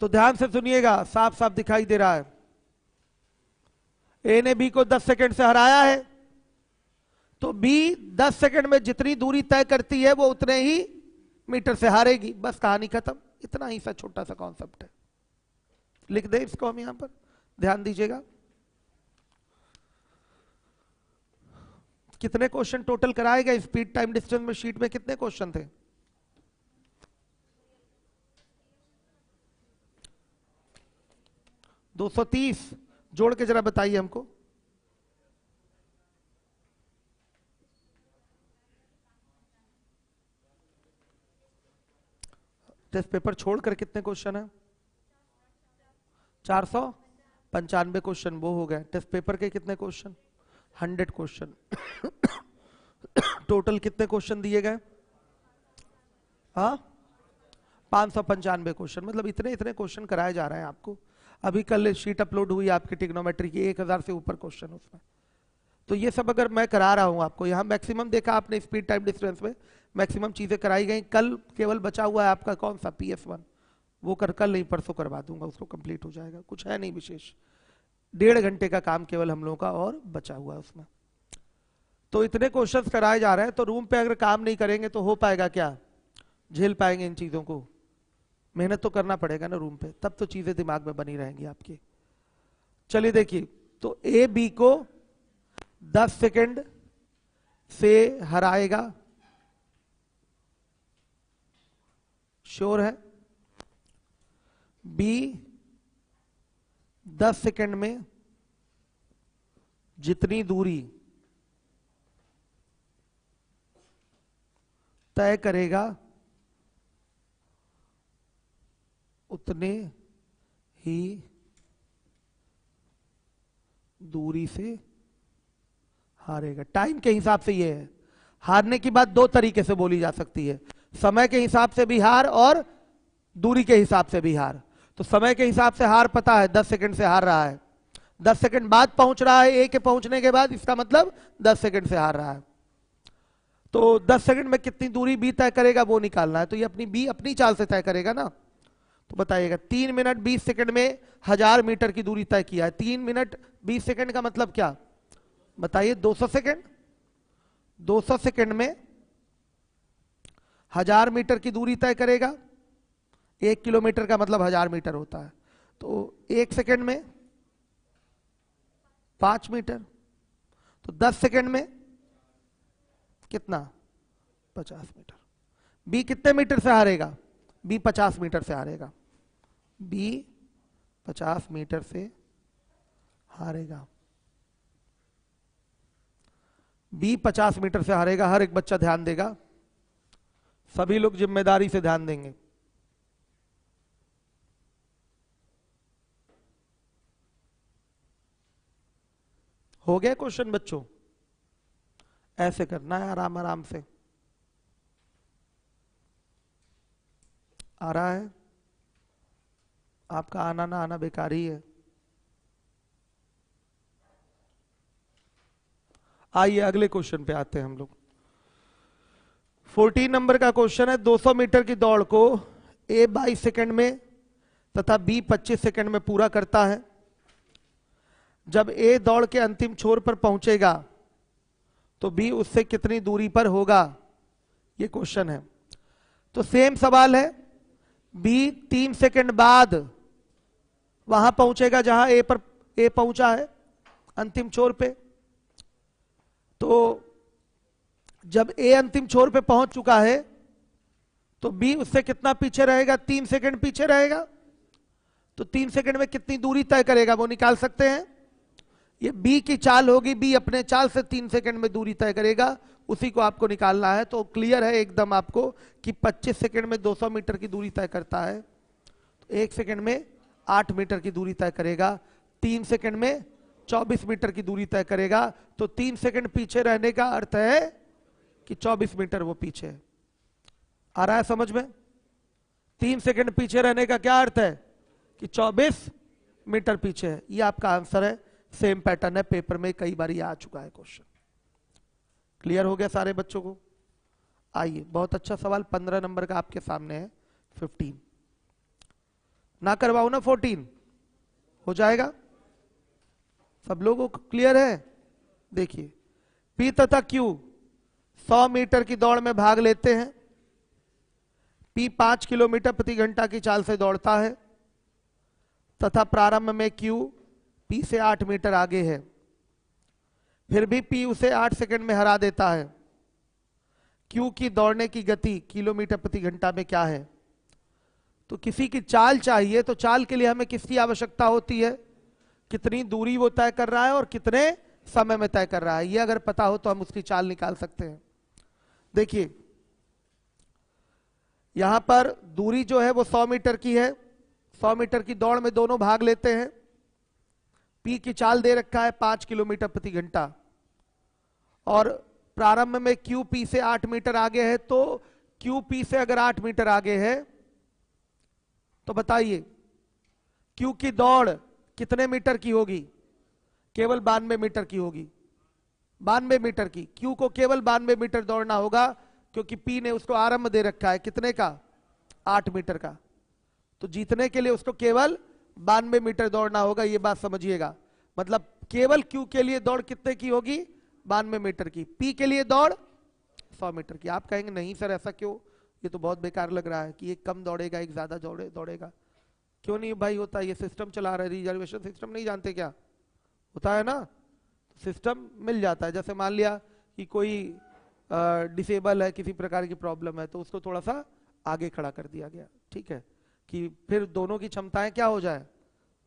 तो ध्यान से सुनिएगा, साफ साफ दिखाई दे रहा है। ए ने बी को 10 सेकंड से हराया है तो बी 10 सेकंड में जितनी दूरी तय करती है वो उतने ही मीटर से हारेगी। बस कहानी खत्म। इतना ही सा छोटा सा कॉन्सेप्ट है। लिख दे इसको हम यहां पर, ध्यान दीजिएगा। कितने क्वेश्चन टोटल कराएगा स्पीड टाइम डिस्टेंस में? शीट में कितने क्वेश्चन थे? 230। जोड़ के जरा बताइए हमको। टेस्ट पेपर छोड़कर कितने क्वेश्चन है? 495 क्वेश्चन वो हो गए। टेस्ट पेपर के कितने क्वेश्चन? 100 क्वेश्चन। टोटल कितने क्वेश्चन दिए गए? हाँ 595 क्वेश्चन। मतलब इतने इतने क्वेश्चन कराए जा रहे हैं आपको। अभी कल शीट अपलोड हुई आपकी ट्रिग्नोमेट्री की, 1000 से ऊपर क्वेश्चन उसमें। तो ये सब अगर मैं करा रहा हूं आपको, यहाँ मैक्सिमम देखा आपने स्पीड टाइम डिस्टेंस में, मैक्सिमम चीजें कराई गई। कल केवल बचा हुआ है आपका कौन सा, PS1। वो कल नहीं परसों करवा दूंगा, उसको कंप्लीट हो जाएगा। कुछ है नहीं विशेष, 1.5 घंटे का काम केवल हम लोगों का और बचा हुआ है उसमें। तो इतने क्वेश्चंस कराए जा रहे हैं, तो रूम पे अगर काम नहीं करेंगे तो हो पाएगा क्या? झेल पाएंगे इन चीजों को? मेहनत तो करना पड़ेगा ना रूम पे, तब तो चीजें दिमाग में बनी रहेंगी आपकी। चलिए देखिए, तो ए बी को 10 सेकंड से हराएगा, श्योर है? बी 10 सेकंड में जितनी दूरी तय करेगा उतने ही दूरी से हारेगा। टाइम के हिसाब से ये है। हारने की बात दो तरीके से बोली जा सकती है, समय के हिसाब से भी हार और दूरी के हिसाब से भी हार। तो समय के हिसाब से हार पता है, 10 सेकंड से हार रहा है, 10 सेकंड बाद पहुंच रहा है ए के पहुंचने के बाद, इसका मतलब 10 सेकंड से हार रहा है। तो 10 सेकंड में कितनी दूरी बी तय करेगा वो निकालना है। तो ये अपनी बी अपनी चाल से तय करेगा ना। तो बताइएगा, 3 मिनट 20 सेकंड में 1000 मीटर की दूरी तय किया है। 3 मिनट 20 सेकंड का मतलब क्या बताइए? 200 सेकंड। 200 सेकंड में 1000 मीटर की दूरी तय करेगा। 1 किलोमीटर का मतलब 1000 मीटर होता है। तो 1 सेकंड में 5 मीटर। तो 10 सेकंड में कितना? 50 मीटर। बी कितने मीटर से हारेगा? बी 50 मीटर से हारेगा। बी 50 मीटर से हारेगा। बी 50 मीटर से हारेगा। हर एक बच्चा ध्यान देगा, सभी लोग जिम्मेदारी से ध्यान देंगे। हो गया क्वेश्चन बच्चों? ऐसे करना है आराम आराम से। आ रहा है? आपका आना ना आना बेकार ही है। आइए अगले क्वेश्चन पे आते हैं हम लोग। 14 नंबर का क्वेश्चन है, 200 मीटर की दौड़ को ए 22 सेकंड में तथा बी 25 सेकंड में पूरा करता है। जब ए दौड़ के अंतिम छोर पर पहुंचेगा तो बी उससे कितनी दूरी पर होगा, ये क्वेश्चन है। तो सेम सवाल है, बी 3 सेकंड बाद वहां पहुंचेगा जहां ए पहुंचा है अंतिम छोर पे। तो जब ए अंतिम छोर पे पहुंच चुका है तो बी उससे कितना पीछे रहेगा, 3 सेकंड पीछे रहेगा। तो 3 सेकंड में कितनी दूरी तय करेगा वो निकाल सकते हैं। ये बी की चाल होगी, बी अपने चाल से 3 सेकंड में दूरी तय करेगा, उसी को आपको निकालना है। तो क्लियर है एकदम आपको कि 25 सेकंड में 200 मीटर की दूरी तय करता है, तो 1 सेकंड में 8 मीटर की दूरी तय करेगा, 3 सेकंड में 24 मीटर की दूरी तय करेगा। तो 3 सेकंड पीछे रहने का अर्थ है कि 24 मीटर वो पीछे है। आ रहा है समझ में? 3 सेकंड पीछे रहने का क्या अर्थ है कि 24 मीटर पीछे है। ये आपका आंसर है। सेम पैटर्न है, पेपर में कई बार ये आ चुका है क्वेश्चन। क्लियर हो गया सारे बच्चों को? आइए, बहुत अच्छा सवाल 15 नंबर का आपके सामने है। 15 ना करवाओ ना, 14 हो जाएगा। सब लोगों को क्लियर है? देखिए, पी तथा क्यू 100 मीटर की दौड़ में भाग लेते हैं। पी 5 किलोमीटर प्रति घंटा की चाल से दौड़ता है तथा प्रारंभ में क्यू पी से 8 मीटर आगे है। फिर भी पी उसे 8 सेकंड में हरा देता है। क्यू की दौड़ने की गति किलोमीटर प्रति घंटा में क्या है? तो किसी की चाल चाहिए, तो चाल के लिए हमें किसकी आवश्यकता होती है? कितनी दूरी वो तय कर रहा है और कितने समय में तय कर रहा है। ये अगर पता हो तो हम उसकी चाल निकाल सकते हैं। देखिए, यहां पर दूरी जो है वो 100 मीटर की है। 100 मीटर की दौड़ में दोनों भाग लेते हैं। पी की चाल दे रखा है 5 किलोमीटर प्रति घंटा और प्रारंभ में क्यू पी से 8 मीटर आगे है। तो क्यू पी से अगर 8 मीटर आगे है तो बताइए क्यू की दौड़ कितने मीटर की होगी? केवल 92 मीटर की होगी। 92 मीटर की। क्यू को केवल 92 मीटर दौड़ना होगा क्योंकि पी ने उसको आरंभ दे रखा है कितने का? 8 मीटर का। तो जीतने के लिए उसको केवल 92 मीटर दौड़ना होगा। ये बात समझिएगा। मतलब केवल क्यू के लिए दौड़ कितने की होगी? 92 मीटर की। पी के लिए दौड़ 100 मीटर की। आप कहेंगे नहीं सर ऐसा क्यों, ये तो बहुत बेकार लग रहा है कि एक कम दौड़ेगा एक ज्यादा दौड़ेगा। क्यों नहीं भाई होता? ये सिस्टम चला रहा है, रिजर्वेशन सिस्टम नहीं जानते क्या होता है ना? सिस्टम मिल जाता है। जैसे मान लिया कि कोई डिसेबल है, किसी प्रकार की प्रॉब्लम है, तो उसको थोड़ा सा आगे खड़ा कर दिया गया, ठीक है, कि फिर दोनों की क्षमताएं क्या हो जाए,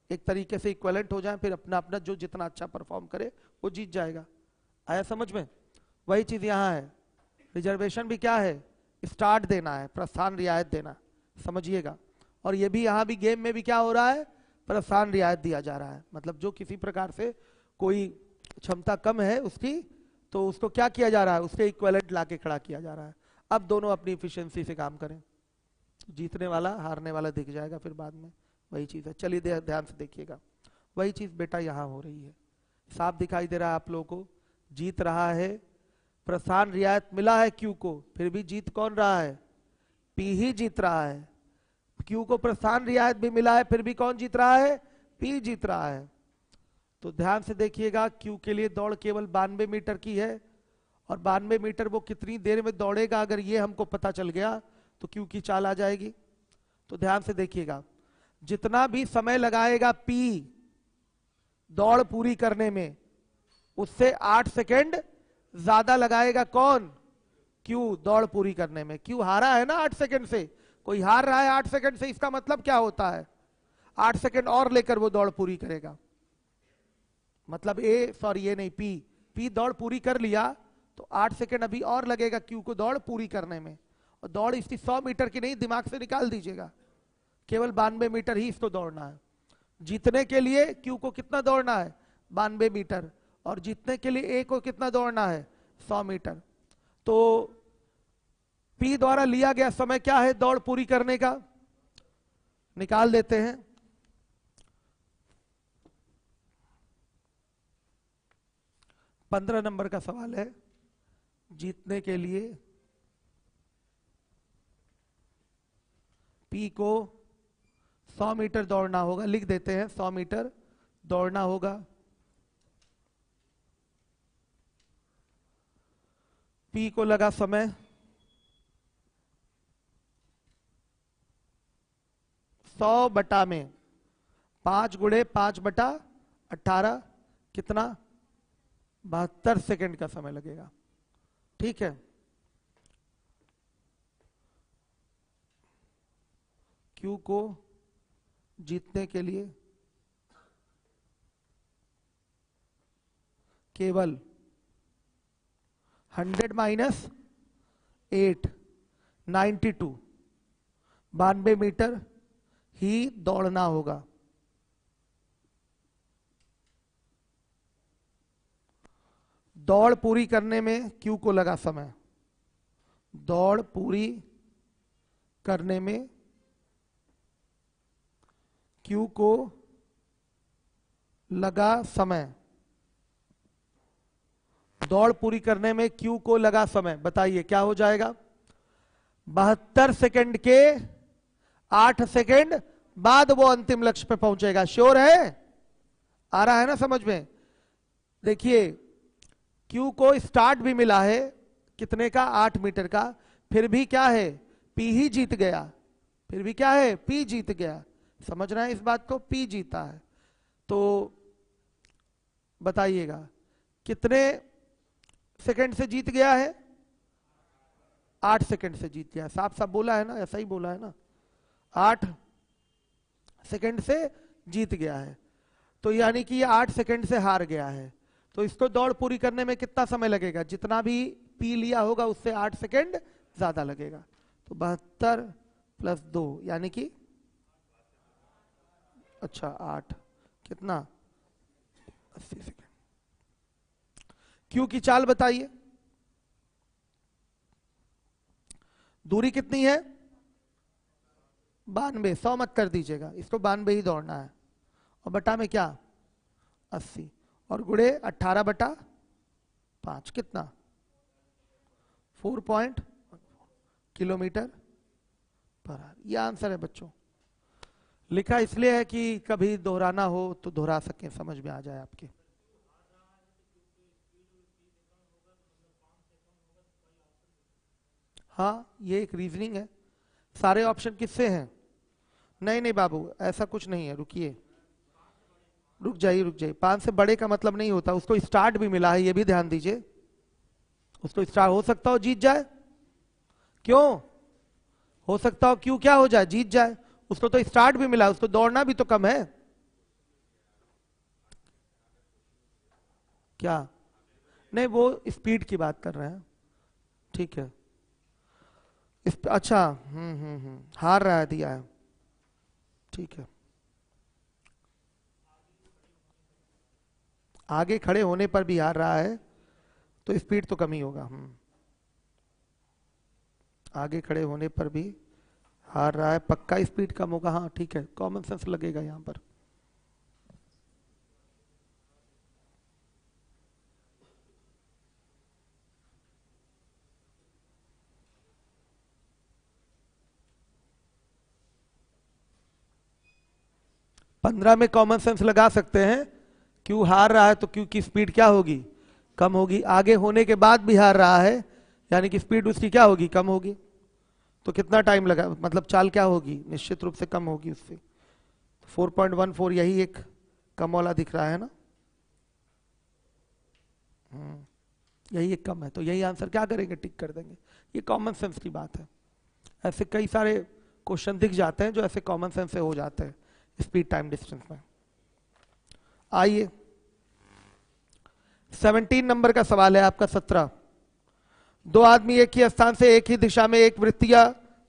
एक तरीके से इक्विवेलेंट हो जाए। फिर अपना अपना जो जितना अच्छा परफॉर्म करे वो जीत जाएगा। आया समझ में? वही चीज यहाँ है। रिजर्वेशन भी क्या है? स्टार्ट देना है, प्रस्थान रियायत देना, समझिएगा। और ये भी यहाँ भी गेम में भी क्या हो रहा है? प्रस्थान रियायत दिया जा रहा है। मतलब जो किसी प्रकार से कोई क्षमता कम है उसकी, तो उसको क्या किया जा रहा है? उसके इक्विवेलेंट लाके खड़ा किया जा रहा है। अब दोनों अपनी इफिशियंसी से काम करें, जीतने वाला हारने वाला दिख जाएगा फिर बाद में। वही चीज है। चलिए ध्यान से देखिएगा। वही चीज बेटा यहाँ हो रही है। साफ दिखाई दे रहा है आप लोगों को। जीत रहा है, प्रस्थान रियायत मिला है क्यू को, फिर भी जीत कौन रहा है? पी ही जीत रहा है। क्यू को प्रस्थान रियायत भी मिला है, फिर भी कौन जीत रहा है? पी जीत रहा है। तो ध्यान से देखिएगा, क्यू के लिए दौड़ केवल 92 मीटर की है और 92 मीटर वो कितनी देर में दौड़ेगा, अगर ये हमको पता चल गया तो क्यू की चाल आ जाएगी। तो ध्यान से देखिएगा, जितना भी समय लगाएगा पी दौड़ पूरी करने में, उससे 8 सेकंड ज्यादा लगाएगा कौन? क्यू दौड़ पूरी करने में। क्यू हारा है ना 8 सेकंड से, कोई हार रहा है 8 सेकंड से, इसका मतलब क्या होता है? 8 सेकंड और लेकर वो दौड़ पूरी करेगा। मतलब ये नहीं, पी दौड़ पूरी कर लिया तो 8 सेकंड अभी और लगेगा क्यू को दौड़ पूरी करने में। और दौड़ इसकी 100 मीटर की नहीं, दिमाग से निकाल दीजिएगा, केवल 92 मीटर ही इसको दौड़ना है। जीतने के लिए क्यू को कितना दौड़ना है? 92 मीटर। और जीतने के लिए ए को कितना दौड़ना है? 100 मीटर। तो पी द्वारा लिया गया समय क्या है दौड़ पूरी करने का? निकाल देते हैं। 15 नंबर का सवाल है, जीतने के लिए P को 100 मीटर दौड़ना होगा, लिख देते हैं 100 मीटर दौड़ना होगा। P को लगा समय 100 बटा में 5 गुणे 5/18 कितना 72 सेकंड का समय लगेगा। ठीक है, Q को जीतने के लिए केवल 100 माइनस 8 92 मीटर ही दौड़ना होगा। दौड़ पूरी करने में Q को लगा समय, दौड़ पूरी करने में Q को लगा समय, दौड़ पूरी करने में Q को लगा समय, बताइए क्या हो जाएगा। 72 सेकंड के 8 सेकंड बाद वो अंतिम लक्ष्य पे पहुंचेगा। श्योर है, आ रहा है ना समझ में। देखिए Q को स्टार्ट भी मिला है कितने का 8 मीटर का, फिर भी क्या है P ही जीत गया, फिर भी क्या है P जीत गया। समझ रहे हैं इस बात को, P जीता है। तो बताइएगा कितने सेकंड से जीत गया है, 8 सेकंड से जीत गया। साफ साफ बोला है ना, ऐसा ही बोला है ना, 8 सेकंड से जीत गया है। तो यानी कि ये 8 सेकंड से हार गया है। तो इसको दौड़ पूरी करने में कितना समय लगेगा, जितना भी P लिया होगा उससे 8 सेकंड ज्यादा लगेगा। तो 72 + 2 यानी कि अच्छा 8 कितना 80 सेकंड। Q की चाल बताइए, दूरी कितनी है 92, 100 मत कर दीजिएगा, इसको 92 ही दौड़ना है। और बटा में क्या 80 और गुणे 18/5 कितना 4 किलोमीटर पर आवर। यह आंसर है बच्चों। लिखा इसलिए है कि कभी दोहराना हो तो दोहरा सकें, समझ में आ जाए आपके। हाँ ये एक रीजनिंग है। सारे ऑप्शन किससे हैं? नहीं नहीं बाबू ऐसा कुछ नहीं है, रुकिए रुक जाइए 5 से बड़े का मतलब नहीं होता, उसको स्टार्ट भी मिला है, ये भी ध्यान दीजिए। उसको स्टार्ट हो सकता हो जीत जाए, क्यों हो सकता हो क्यों क्या हो जाए जीत जाए, उसको तो स्टार्ट भी मिला, उसको दौड़ना भी तो कम है क्या। नहीं वो स्पीड की बात कर रहे हैं, ठीक है। अच्छा हार रहा है दिया है, ठीक है। आगे खड़े होने पर भी हार रहा है तो स्पीड तो कम ही होगा। आगे खड़े होने पर भी हार रहा है, पक्का स्पीड कम होगा। हाँ ठीक है, कॉमन सेंस लगेगा यहां पर। पंद्रह में कॉमन सेंस लगा सकते हैं, क्यों हार रहा है तो क्यों की स्पीड क्या होगी कम होगी। आगे होने के बाद भी हार रहा है यानी कि स्पीड उसकी क्या होगी कम होगी। तो कितना टाइम लगा, मतलब चाल क्या होगी निश्चित रूप से कम होगी उससे। 4.14 यही एक कम वाला दिख रहा है ना, यही एक कम है, तो यही आंसर क्या करेंगे टिक कर देंगे। ये कॉमन सेंस की बात है। ऐसे कई सारे क्वेश्चन दिख जाते हैं जो ऐसे कॉमन सेंस से हो जाते हैं स्पीड टाइम डिस्टेंस में। आइए 17 नंबर का सवाल है आपका। 17 दो आदमी एक ही स्थान से एक ही दिशा में एक वृत्तीय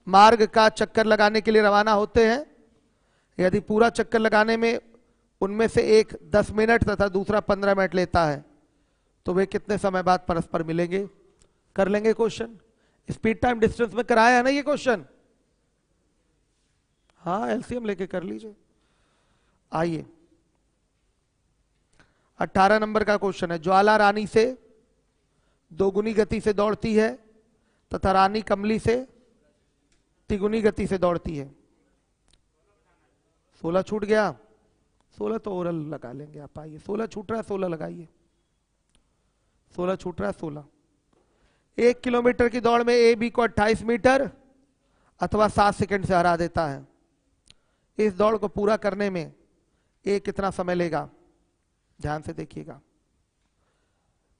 मार्ग का चक्कर लगाने के लिए रवाना होते हैं। यदि पूरा चक्कर लगाने में उनमें से एक 10 मिनट तथा दूसरा 15 मिनट लेता है तो वे कितने समय बाद परस्पर मिलेंगे। कर लेंगे क्वेश्चन, स्पीड टाइम डिस्टेंस में कराया है ना ये क्वेश्चन। हाँ एलसीएम लेके कर लीजिए। आइए 18 नंबर का क्वेश्चन है, ज्वाला रानी से दोगुनी गति से दौड़ती है तथा रानी कमली से तिगुनी गति से दौड़ती है। 16 छूट गया, 16 तो ओरल लगा लेंगे आप, आइए 16 छूट रहा है, 16 लगाइए, 16 छूट रहा है, 16। 1 किलोमीटर की दौड़ में ए बी को 28 मीटर अथवा 7 सेकंड से हरा देता है। इस दौड़ को पूरा करने में ए कितना समय लेगा? ध्यान से देखिएगा।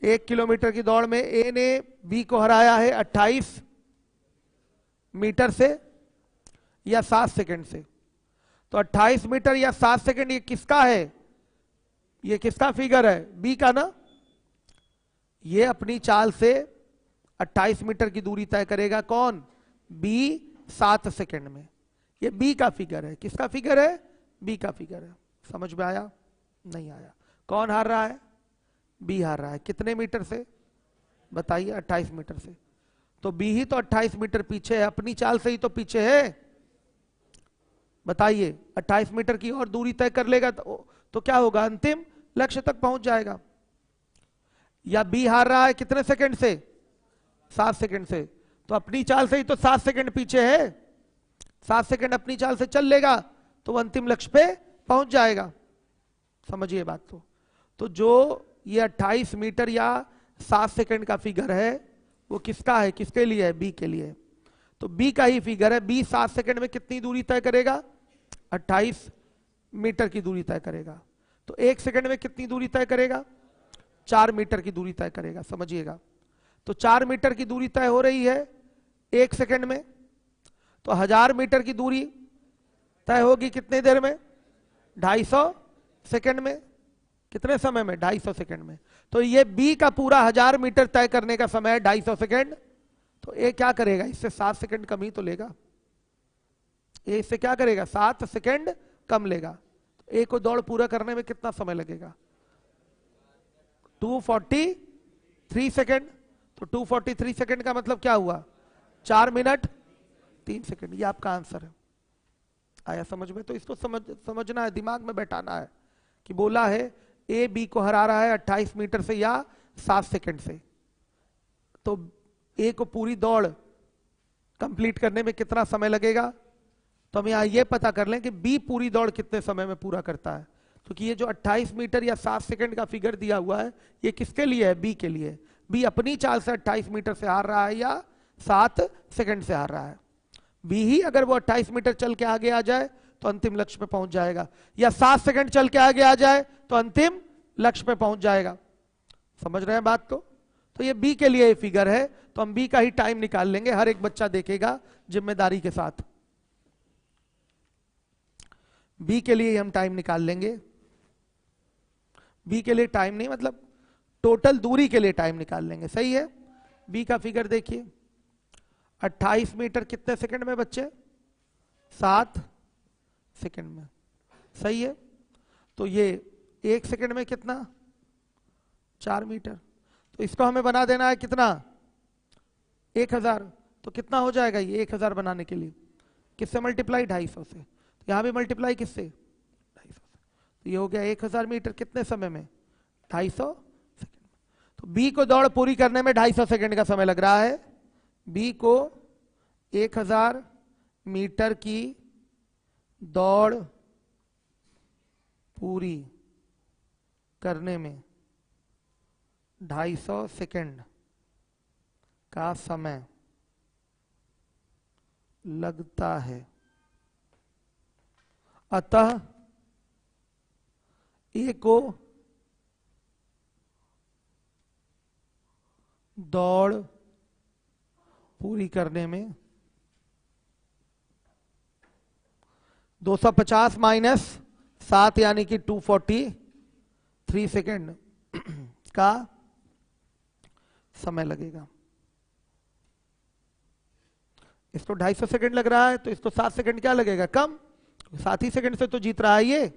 1 किलोमीटर की दौड़ में ए ने बी को हराया है 28 मीटर से या 7 सेकंड से। तो 28 मीटर या 7 सेकंड ये किसका है? ये किसका फिगर है? बी का ना। ये अपनी चाल से 28 मीटर की दूरी तय करेगा। कौन? बी 7 सेकंड में। ये बी का फिगर है। किसका फिगर है? बी का फिगर है। समझ में आया? नहीं आया। कौन हार रहा है? बी हार रहा है। कितने मीटर से बताइए? 28 मीटर से। तो बी ही तो 28 मीटर पीछे है, अपनी चाल से ही तो पीछे है। बताइए 28 मीटर की और दूरी तय कर लेगा तो क्या होगा? अंतिम लक्ष्य तक पहुंच जाएगा। या बी हार रहा है कितने सेकंड से? 7 सेकंड से। तो अपनी चाल से ही तो 7 सेकंड पीछे है। 7 सेकंड अपनी चाल से चल लेगा तो वो अंतिम लक्ष्य पे पहुंच जाएगा। समझिए बात को। तो जो ये 28 मीटर या 7 सेकंड का फिगर है वो किसका है? किसके लिए है? बी के लिए। तो बी का ही फिगर है। बी 7 सेकंड में कितनी दूरी तय करेगा? 28 मीटर की दूरी तय करेगा। तो 1 सेकंड में कितनी दूरी तय करेगा? 4 मीटर की दूरी तय करेगा। समझिएगा। तो 4 मीटर की दूरी तय हो रही है 1 सेकंड में। तो 1000 मीटर की दूरी तय होगी कितने देर में? 250 सेकंड में। कितने समय में? 250 सेकंड में। तो ये बी का पूरा 1000 मीटर तय करने का समय है 250 सेकंड। तो ए क्या करेगा? इससे 7 सेकंड कम ही तो लेगा। ए इससे क्या करेगा? 7 सेकंड कम लेगा। तो ए को दौड़ पूरा करने में कितना समय लगेगा? 243 सेकंड। तो 243 सेकंड का मतलब क्या हुआ? 4 मिनट 3 सेकंड। ये आपका आंसर है। आया समझ में? तो इसको समझना है, दिमाग में बैठाना है कि बोला है ए बी को हरा रहा है 28 मीटर से या 7 सेकंड से। तो ए को पूरी दौड़ कंप्लीट करने में कितना समय लगेगा? तो हम यहां ये पता कर लें कि बी पूरी दौड़ कितने समय में पूरा करता है। क्योंकि ये जो 28 मीटर या 7 सेकंड का फिगर दिया हुआ है ये किसके लिए है? बी के लिए। बी अपनी चाल से 28 मीटर से हार रहा है या 7 सेकंड से हार रहा है। बी ही अगर वो 28 मीटर चल के आगे आ जाए तो अंतिम लक्ष्य पे पहुंच जाएगा, या 7 सेकंड चल के आगे आ जाए तो अंतिम लक्ष्य पे पहुंच जाएगा। समझ रहे हैं बात को? तो ये बी के लिए ये फिगर है। तो हम बी का ही टाइम निकाल लेंगे। हर एक बच्चा देखेगा जिम्मेदारी के साथ। बी के लिए हम टाइम निकाल लेंगे। बी के लिए टाइम नहीं, मतलब टोटल दूरी के लिए टाइम निकाल लेंगे। सही है? बी का फिगर देखिए। 28 मीटर कितने सेकंड में बच्चे? 7 सेकंड में। सही है? तो ये 1 सेकंड में कितना? 4 मीटर। तो इसको हमें बना देना है कितना? 1000। तो कितना हो जाएगा ये 1000 बनाने के लिए? किससे मल्टीप्लाई? 250 से। तो यहां भी मल्टीप्लाई किससे? 250 से। तो ये हो गया 1000 मीटर कितने समय में? 250 सेकंड में। तो बी को दौड़ पूरी करने में 250 सेकंड का समय लग रहा है। बी को 1000 मीटर की दौड़ पूरी करने में 250 सेकंड का समय लगता है। अतः ए को दौड़ पूरी करने में 250 माइनस 7 यानी कि 243 सेकंड का समय लगेगा। इसको 250 सेकंड लग रहा है तो इसको 7 सेकंड क्या लगेगा? कम। 7 ही सेकंड से तो जीत रहा है ये।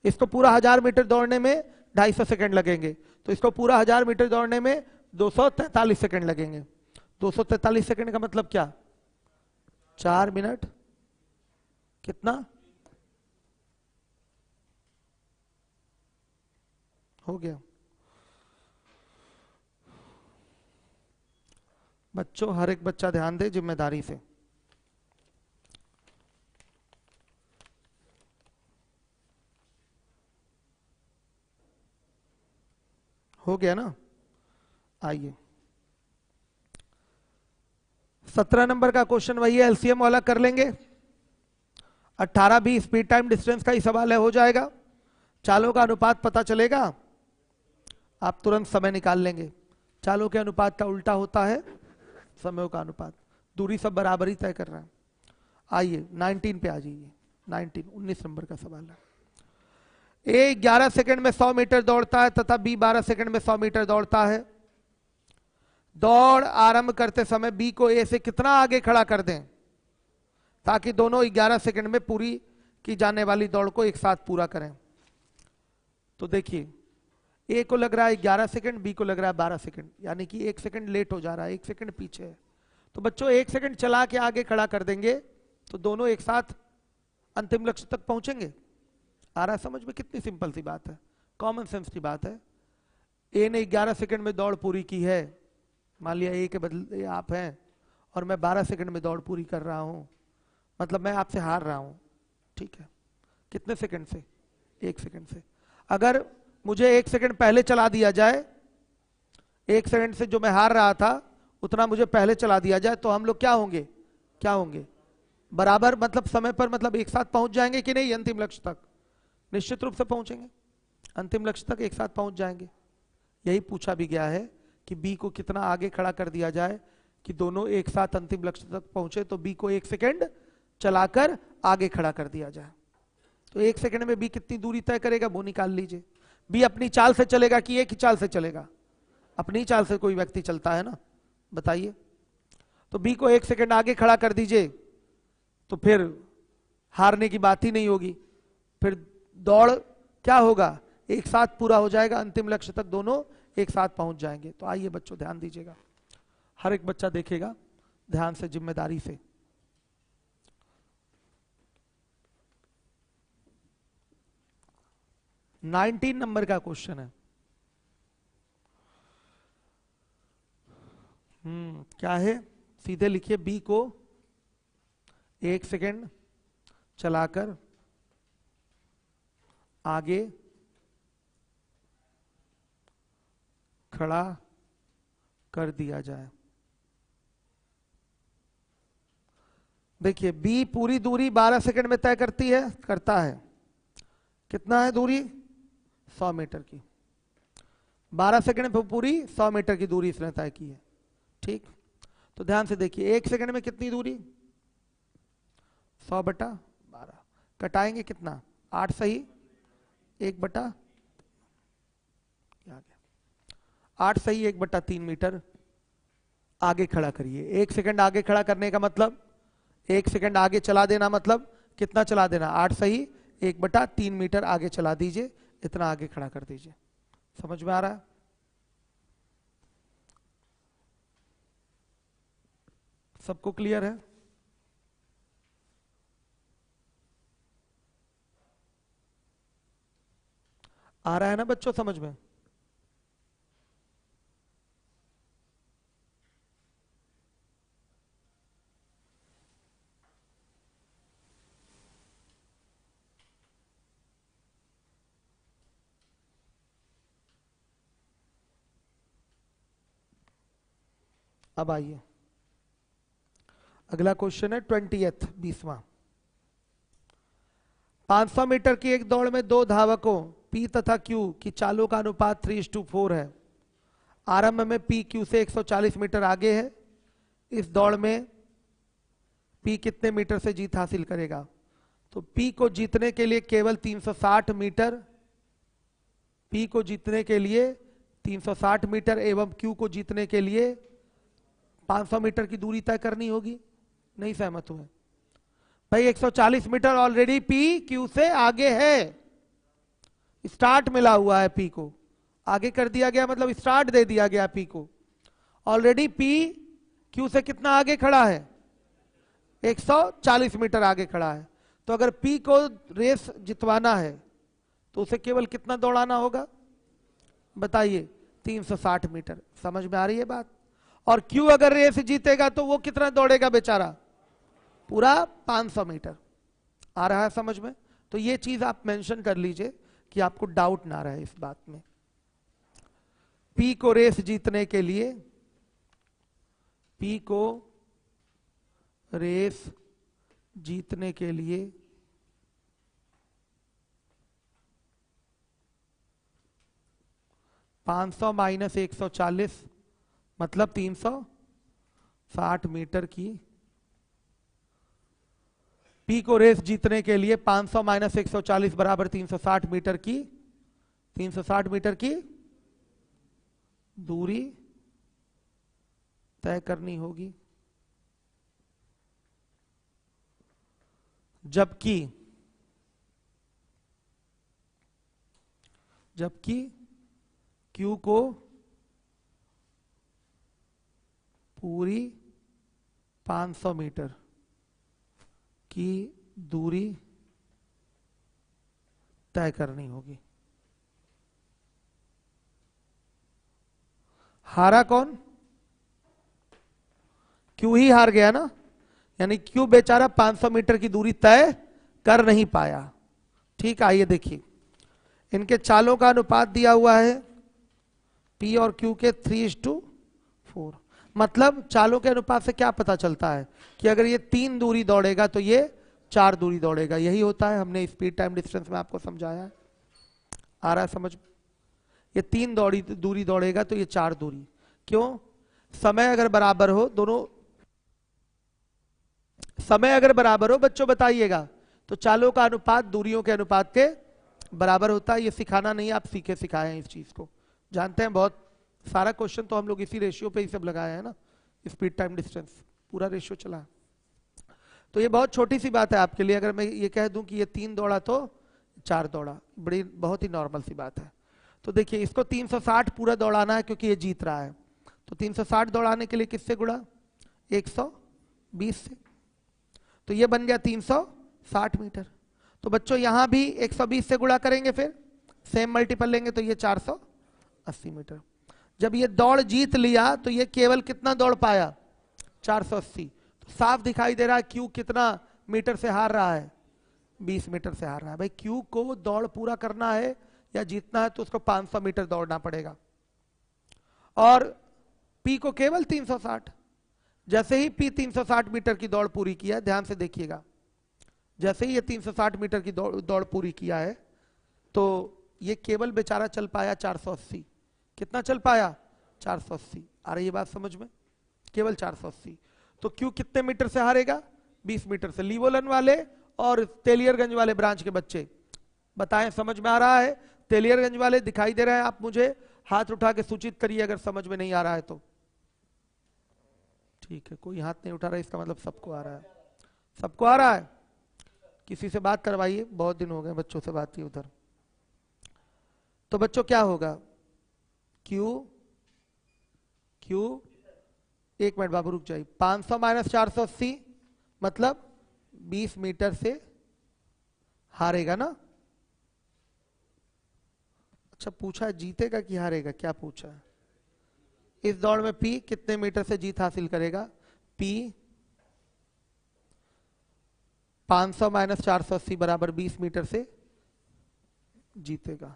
इसको पूरा 1000 मीटर दौड़ने में 250 सेकंड लगेंगे, तो इसको पूरा 1000 मीटर दौड़ने में 243 सेकंड लगेंगे। 243 सेकंड का मतलब क्या? 4 मिनट कितना? हो गया बच्चों, हर एक बच्चा ध्यान दे जिम्मेदारी से। हो गया ना? आइए 17 नंबर का क्वेश्चन वही है, एलसीएम वाला कर लेंगे। 18 भी स्पीड टाइम डिस्टेंस का ही सवाल है, हो जाएगा। चालों का अनुपात पता चलेगा, आप तुरंत समय निकाल लेंगे। चालों के अनुपात का उल्टा होता है समय का अनुपात। दूरी सब बराबर ही तय कर रहा है। आइए 19 पे आ जाइए। 19 नंबर का सवाल है। ए 11 सेकंड में 100 मीटर दौड़ता है तथा बी 12 सेकंड में 100 मीटर दौड़ता है। दौड़ आरंभ करते समय बी को ए से कितना आगे खड़ा कर दें ताकि दोनों 11 सेकंड में पूरी की जाने वाली दौड़ को एक साथ पूरा करें। तो देखिए ए को लग रहा है 11 सेकंड, बी को लग रहा है 12 सेकंड, यानी कि 1 सेकंड लेट हो जा रहा है, 1 सेकंड पीछे है। तो बच्चों 1 सेकंड चला के आगे खड़ा कर देंगे तो दोनों एक साथ अंतिम लक्ष्य तक पहुंचेंगे। आ रहा है समझ में? कितनी सिंपल सी बात है, कॉमन सेंस की बात है। ए ने 11 सेकंड में दौड़ पूरी की है, मान लिया ए के बदले आप हैं और मैं 12 सेकंड में दौड़ पूरी कर रहा हूं, मतलब मैं आपसे हार रहा हूं, ठीक है। कितने सेकंड से? 1 सेकंड से। अगर मुझे 1 सेकंड पहले चला दिया जाए, 1 सेकंड से जो मैं हार रहा था उतना मुझे पहले चला दिया जाए, तो हम लोग क्या होंगे? क्या होंगे? बराबर, मतलब समय पर, मतलब एक साथ पहुंच जाएंगे कि नहीं अंतिम लक्ष्य तक? निश्चित रूप से पहुंचेंगे, अंतिम लक्ष्य तक एक साथ पहुंच जाएंगे। यही पूछा भी गया है कि बी को कितना आगे खड़ा कर दिया जाए कि दोनों एक साथ अंतिम लक्ष्य तक पहुंचे। तो बी को 1 सेकंड चलाकर आगे खड़ा कर दिया जाए। तो 1 सेकंड में बी कितनी दूरी तय करेगा वो निकाल लीजिए। बी अपनी चाल से चलेगा कि एक ही चाल से चलेगा? अपनी चाल से कोई व्यक्ति चलता है ना, बताइए। तो बी को 1 सेकंड आगे खड़ा कर दीजिए तो फिर हारने की बात ही नहीं होगी, फिर दौड़ क्या होगा? एक साथ पूरा हो जाएगा, अंतिम लक्ष्य तक दोनों एक साथ पहुंच जाएंगे। तो आइए बच्चों ध्यान दीजिएगा, हर एक बच्चा देखेगा ध्यान से, जिम्मेदारी से। नाइनटीन नंबर का क्वेश्चन है। क्या है? सीधे लिखिए, बी को 1 सेकंड चलाकर आगे खड़ा कर दिया जाए। देखिए बी पूरी दूरी 12 सेकंड में तय करता है। कितना है दूरी? 100 मीटर की। 12 सेकंड में पूरी 100 मीटर की दूरी इसने तय की है, ठीक। तो ध्यान से देखिए 1 सेकंड में कितनी दूरी? 100/12। कटाएंगे कितना? 8 सही 1/, 8 सही 1/3 मीटर आगे खड़ा करिए। 1 सेकंड आगे खड़ा करने का मतलब, 1 सेकंड आगे चला देना मतलब कितना चला देना? 8 सही 1/3 मीटर आगे चला दीजिए, इतना आगे खड़ा कर दीजिए। समझ में आ रहा है? सबको क्लियर है? आ रहा है ना बच्चों समझ में? अब आइए अगला क्वेश्चन है 20th 20वां। 500 मीटर की एक दौड़ में 2 धावकों P तथा Q की चालों का अनुपात 3:4 है। आरंभ में P Q से 140 मीटर आगे है। इस दौड़ में P कितने मीटर से जीत हासिल करेगा? तो P को जीतने के लिए केवल 360 मीटर, P को जीतने के लिए 360 मीटर एवं Q को जीतने के लिए 500 मीटर की दूरी तय करनी होगी। नहीं सहमत हुए भाई? 140 मीटर ऑलरेडी P Q से आगे है, स्टार्ट मिला हुआ है, P को आगे कर दिया गया, मतलब स्टार्ट दे दिया गया P को। ऑलरेडी P Q से कितना आगे खड़ा है? 140 मीटर आगे खड़ा है। तो अगर P को रेस जितवाना है तो उसे केवल कितना दौड़ाना होगा? बताइए 360 मीटर। समझ में आ रही है बात? और क्यू अगर रेस जीतेगा तो वो कितना दौड़ेगा बेचारा? पूरा 500 मीटर। आ रहा है समझ में? तो ये चीज आप मेंशन कर लीजिए कि आपको डाउट ना रहे इस बात में। पी को रेस जीतने के लिए, पी को रेस जीतने के लिए 500 माइनस 140 मतलब 360 मीटर की, पी को रेस जीतने के लिए 500 माइनस 140 बराबर 360 मीटर की, 360 मीटर की दूरी तय करनी होगी। जबकि Q को पूरी 500 मीटर की दूरी तय करनी होगी। हारा कौन? Q ही हार गया ना, यानी Q बेचारा 500 मीटर की दूरी तय कर नहीं पाया। ठीक, आइए देखिए, इनके चालों का अनुपात दिया हुआ है P और Q के 3:4। मतलब चालों के अनुपात से क्या पता चलता है कि अगर ये 3 दूरी दौड़ेगा तो ये 4 दूरी दौड़ेगा। यही होता है, हमने स्पीड टाइम डिस्टेंस में आपको समझाया है। आ रहा है समझ? ये 3 दूरी दौड़ेगा तो ये 4 दूरी। क्यों? समय अगर बराबर हो, दोनों समय अगर बराबर हो, बच्चों बताइएगा, तो चालों का अनुपात दूरियों के अनुपात के बराबर होता है। ये सिखाना नहीं, आप सीखे सिखाए हैं इस चीज को, जानते हैं। बहुत सारा क्वेश्चन तो हम लोग इसी रेशियो पे ही सब लगाए हैं ना, स्पीड टाइम डिस्टेंस पूरा रेशियो चला है। तो ये बहुत छोटी सी बात है आपके लिए। अगर मैं ये कह दूं कि ये 3 दौड़ा तो 4 दौड़ा, बड़ी बहुत ही नॉर्मल सी बात है। तो देखिए, इसको 360 पूरा दौड़ाना है क्योंकि ये जीत रहा है, तो 360 दौड़ाने के लिए किससे गुणा? 120 से। तो ये बन गया 360 मीटर। तो बच्चों यहां भी 120 से गुणा करेंगे, फिर सेम मल्टीपल लेंगे तो ये 480 मीटर। जब ये दौड़ जीत लिया तो ये केवल कितना दौड़ पाया? 480। तो साफ दिखाई दे रहा है क्यू कितना मीटर से हार रहा है? 20 मीटर से हार रहा है। भाई क्यू को दौड़ पूरा करना है या जीतना है तो उसको 500 मीटर दौड़ना पड़ेगा, और पी को केवल 360। जैसे ही पी 360 मीटर की दौड़ पूरी किया, ध्यान से देखिएगा, जैसे ही ये 360 मीटर की दौड़ पूरी किया है तो ये केवल बेचारा चल पाया 480। कितना चल पाया? 480। आ रही है बात समझ में? केवल 480। तो क्यू कितने मीटर से हारेगा? 20 मीटर से। लीवोलन वाले और तेलियरगंज वाले ब्रांच के बच्चे बताएं, समझ में आ रहा है? तेलियरगंज वाले दिखाई दे रहे हैं? आप मुझे हाथ उठा के सूचित करिए अगर समझ में नहीं आ रहा है तो। ठीक है, कोई हाथ नहीं उठा रहा, इसका मतलब सबको आ रहा है। सबको आ रहा है? किसी से बात करवाइए, बहुत दिन हो गए बच्चों से बात की उधर। तो बच्चों क्या होगा? Q एक मिनट बाबू रुक जाइए। 500 माइनस 480 मतलब 20 मीटर से हारेगा ना? अच्छा, पूछा है जीतेगा कि हारेगा? क्या पूछा है? इस दौड़ में P कितने मीटर से जीत हासिल करेगा? P 500 माइनस 480 बराबर 20 मीटर से जीतेगा।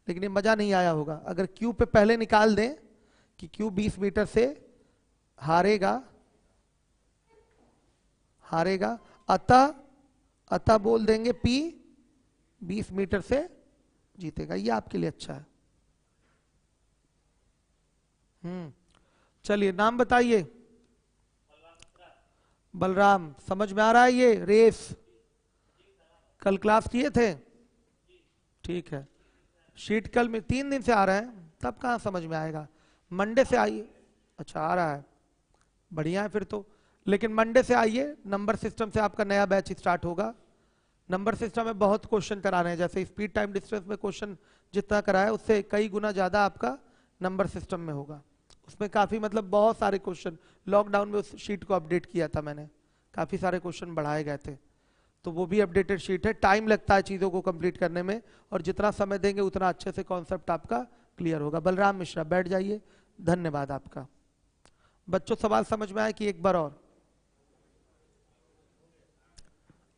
लेकिन ये मजा नहीं आया होगा अगर Q पे पहले निकाल दें कि Q 20 मीटर से हारेगा, अतः बोल देंगे P 20 मीटर से जीतेगा। ये आपके लिए अच्छा है। चलिए नाम बताइए। बलराम। समझ में आ रहा है? ये रेस कल क्लास किए थे? ठीक है। शीट कल में 3 दिन से आ रहे हैं, तब कहां समझ में आएगा? मंडे से आइए। अच्छा, आ रहा है, बढ़िया है फिर तो। लेकिन मंडे से आइए, नंबर सिस्टम से आपका नया बैच स्टार्ट होगा। नंबर सिस्टम में बहुत क्वेश्चन कराने हैं, जैसे स्पीड टाइम डिस्टेंस में क्वेश्चन जितना कराया उससे कई गुना ज्यादा आपका नंबर सिस्टम में होगा। उसमें काफी मतलब बहुत सारे क्वेश्चन, लॉकडाउन में उस शीट को अपडेट किया था मैंने, काफी सारे क्वेश्चन बढ़ाए गए थे, तो वो भी अपडेटेड शीट है। टाइम लगता है चीजों को कंप्लीट करने में, और जितना समय देंगे उतना अच्छे से कॉन्सेप्ट आपका क्लियर होगा। बलराम मिश्रा बैठ जाइए, धन्यवाद आपका। बच्चों सवाल समझ में आया कि एक बार और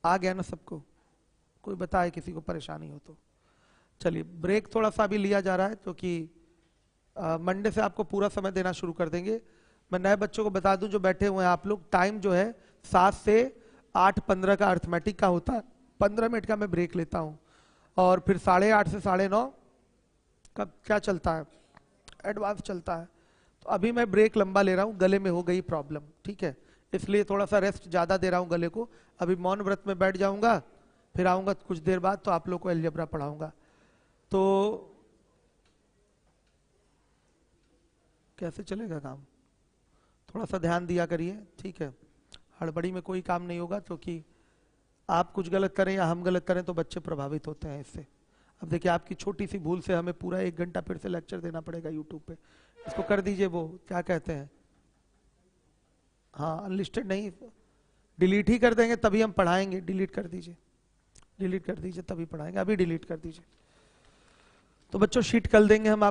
आ गया ना सबको? कोई बताए किसी को परेशानी हो तो। चलिए ब्रेक थोड़ा सा अभी लिया जा रहा है क्योंकि मंडे से आपको पूरा समय देना शुरू कर देंगे। मैं नए बच्चों को बता दूं जो बैठे हुए हैं आप लोग, टाइम जो है 7 से 8:15 का अर्थमेटिक का होता है, 15 मिनट का मैं ब्रेक लेता हूं, और फिर 8:30 से 9:30 का क्या चलता है, एडवांस चलता है। तो अभी मैं ब्रेक लंबा ले रहा हूं, गले में हो गई प्रॉब्लम, ठीक है, इसलिए थोड़ा सा रेस्ट ज्यादा दे रहा हूं गले को। अभी मौन व्रत में बैठ जाऊंगा, फिर आऊंगा कुछ देर बाद तो आप लोग को अलजेब्रा पढ़ाऊंगा। तो कैसे चलेगा काम, थोड़ा सा ध्यान दिया करिए, ठीक है। हड़बड़ी में कोई काम नहीं होगा, क्योंकि आप कुछ गलत करें या हम गलत करें तो बच्चे प्रभावित होते हैं इससे। अब देखिए आपकी छोटी सी भूल से हमें पूरा 1 घंटा फिर से लेक्चर देना पड़ेगा यूट्यूब पे। इसको कर दीजिए, वो क्या कहते हैं, हाँ अनलिस्टेड नहीं, डिलीट ही कर देंगे तभी हम पढ़ाएंगे। डिलीट कर दीजिए, डिलीट कर दीजिए तभी पढ़ाएंगे, अभी डिलीट कर दीजिए। तो बच्चों शीट कल देंगे हम आप